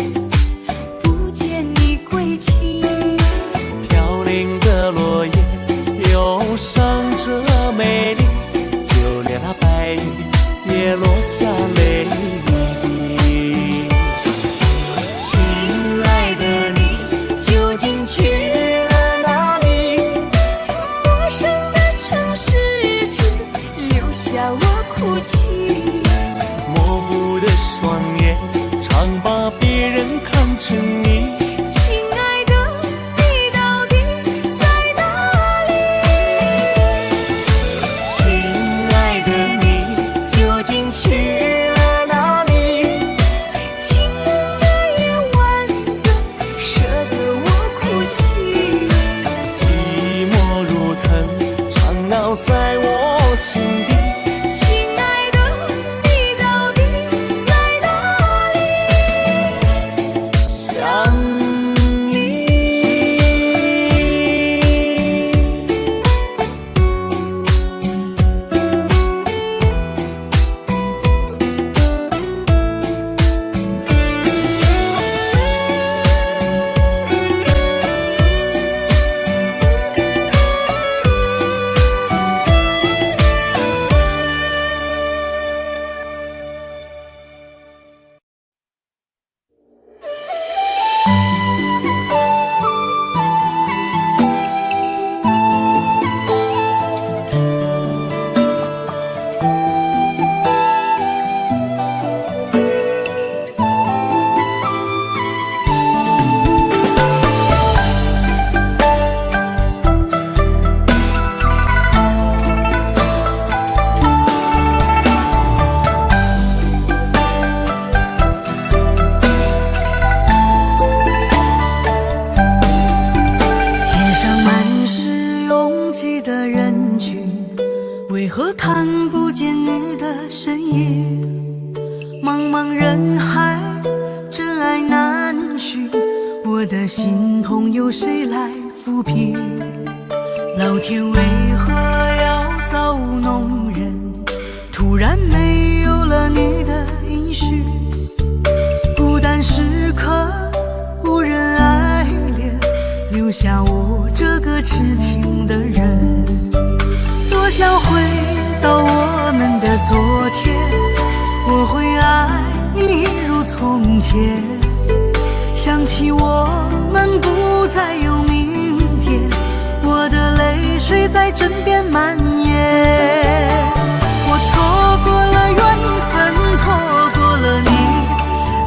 不见你归期。飘零的落叶忧伤着美丽，就连那白云也落下泪滴。亲爱的你究竟去了哪里？陌生的城市只留下我哭泣。模糊的双眼常把别人看成你。亲爱的，你到底在哪里？亲爱的你究竟去了哪里？清冷的夜晚怎舍得我哭泣？寂寞如藤缠绕在我心底。亲爱的，你到底在哪里？想你。街上满是拥挤的人群，为何看不见你的身影？茫茫人海，真爱难寻，我的心痛由谁来抚平？老天为何要造物弄人？突然没有了你的音讯，孤单时刻无人爱怜，留下我这个痴情的人。多想回到我们的昨天，我会爱你一如从前。想起我们不再有明天，我的泪水在枕边蔓延。我错过了缘分，错过了你，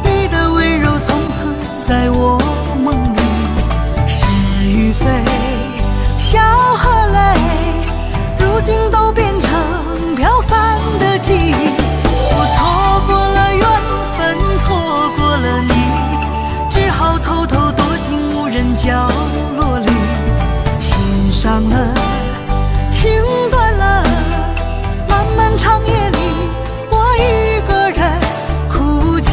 你的温柔从此在我梦里。是与非，笑和泪，如今都变成飘散的记忆。我错过了缘分，错过了你，只好偷偷躲进无人角落里。心伤了，情断了，漫漫长夜里，我一个人哭泣。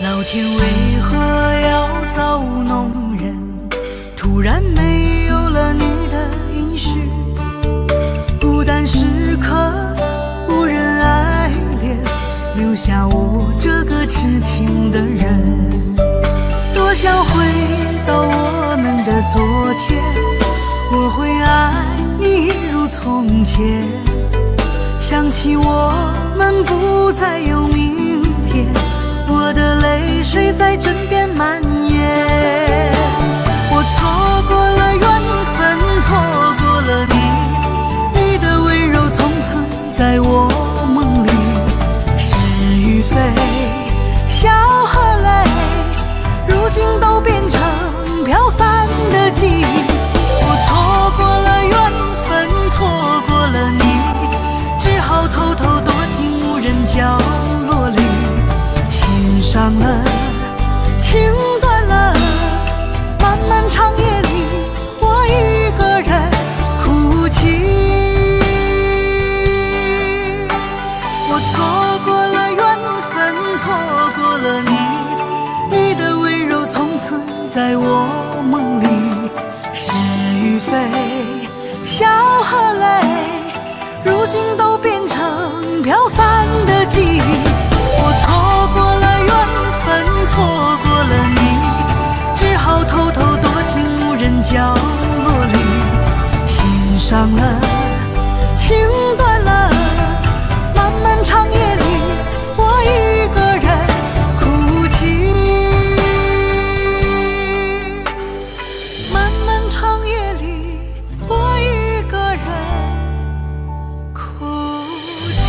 老天为何要造物弄人？突然没有了你的音讯，孤单时刻无人爱怜，留下我这个痴情的人。多想回到我们的昨天，我会爱你一如从前。想起我们不再有明天，我的泪水在枕边蔓延。我错过了缘分，错过了你，你的温柔从此在我梦里。是与非，笑和泪，如今都变成飘散的记忆。我错过了缘分，错过了你，只好偷偷躲进无人角落里。如今都变成飘散的记忆。我错过了缘分，错过了你，只好偷偷躲进无人角落里，心伤了，情断了，漫漫长夜里，我一个人哭泣。漫漫长夜里，我一个人哭泣。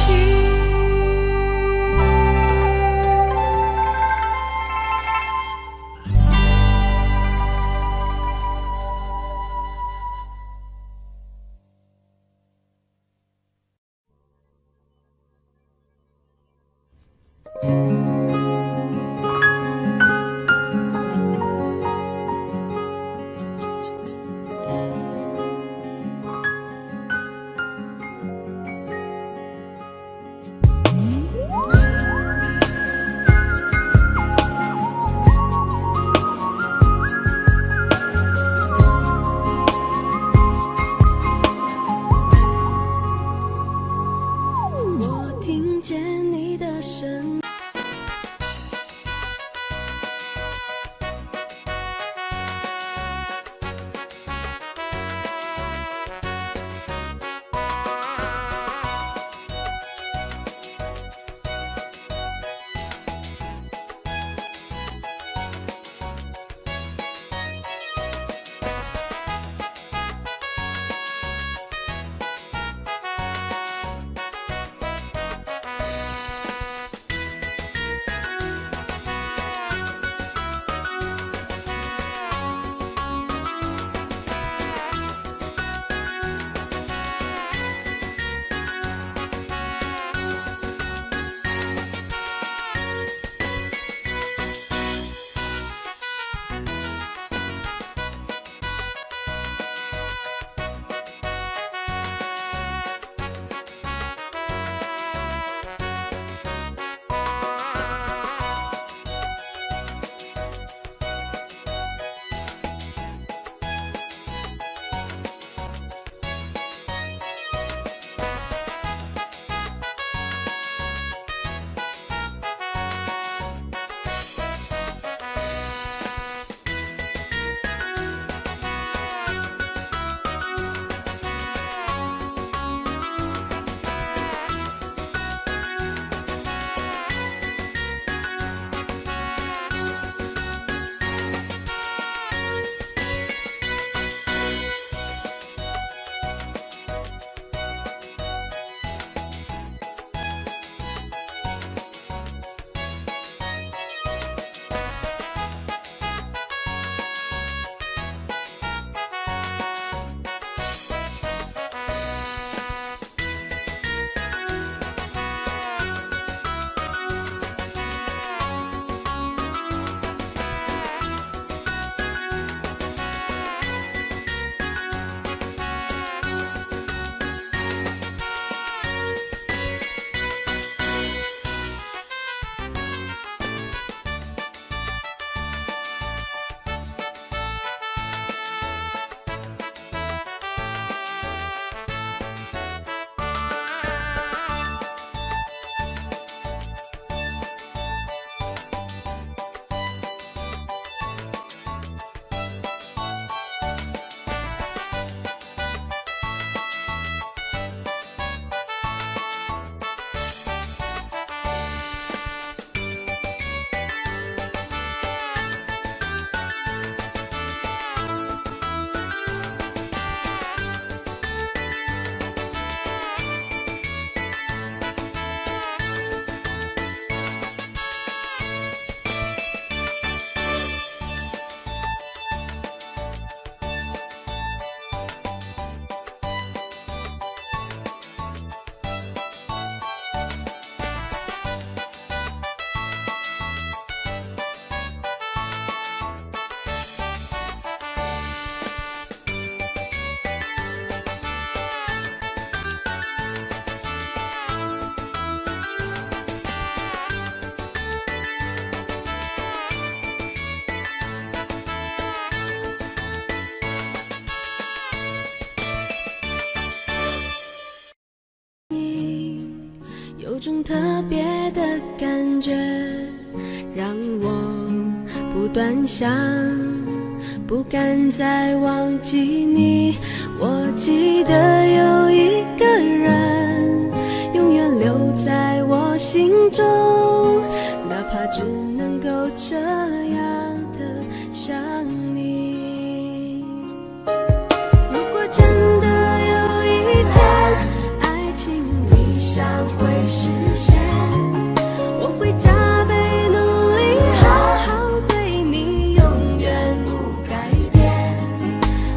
我听见你的声音。有种特别的感觉，让我不断想，不敢再忘记你。我记得有一个人永远留在我心中，哪怕只能够这样的想你。如果真的有一天爱情理想会实现，我会加倍努力好好对你，永远不改变。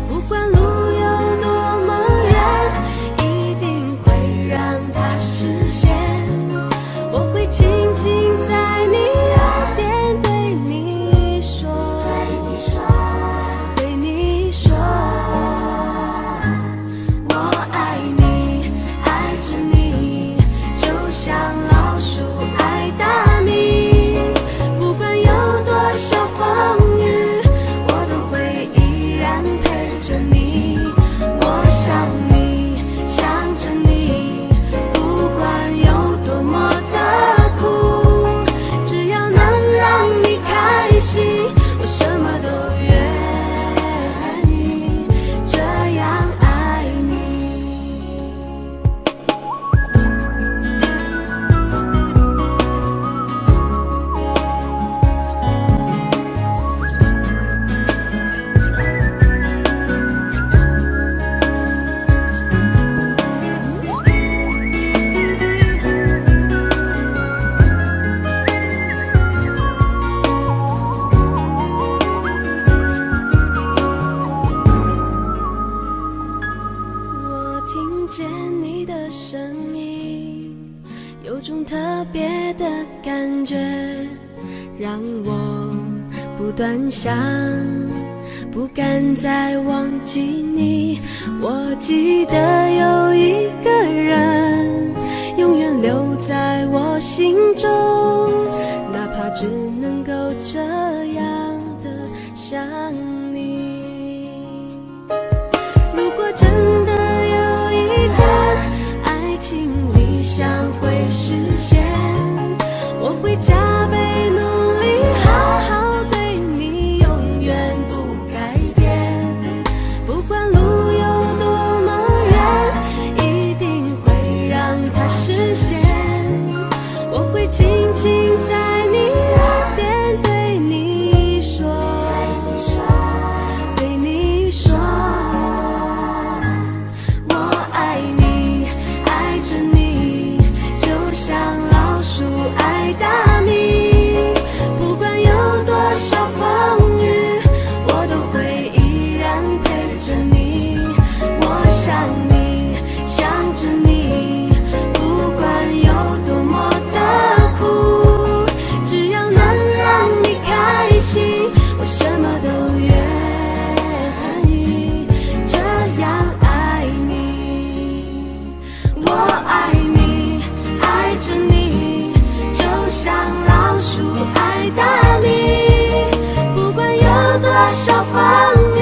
不管路有多么远，一定会让它实现。我会轻轻在你耳边对你说，对你说，我爱你，爱着你，就像老鼠爱大米。不管有多少风雨，我都会依然陪着你。我想你，想着你，不管有多么的苦，只要能让你开心，我什么都愿意，这样爱你。我听见你的声音，有种特别的感觉，让我不断想，不敢再忘记你。我记得有一个人永远留在我心中，哪怕只能够这样的想你。如果真的有一天爱情理想会实现，我会加倍努力好好对你，永远不改变。不管路有多么远，一定会让它实现。我会轻轻在你耳边对你说，对你说，我爱你，爱着你，就像老鼠爱大米。不管有多少风雨，我都会依然陪着你。我想你，想着你，不管有多么的苦，只要能让你开心，我什么都愿意，这样爱你。我爱你，爱着你，就像老鼠爱大米。不管有多少风雨，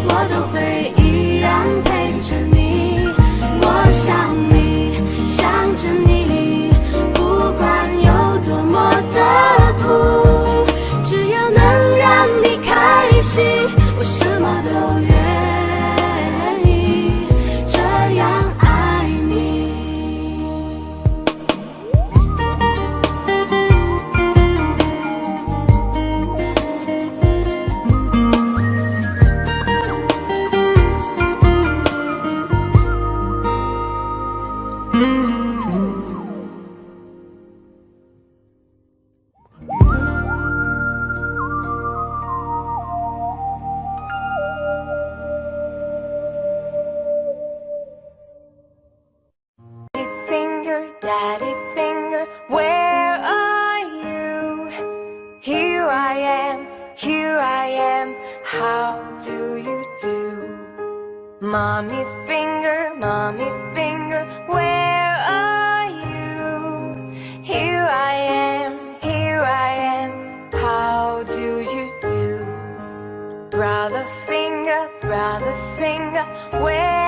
我都会依然陪着你。我想你，想着你，不管有多么的苦，只要能让你开心，我什么都愿意，这样爱你。Finger, daddy finger, where are you? Here I am, how do you do? Mommy finger, where are you? Here I am, how do you do? Brother finger, where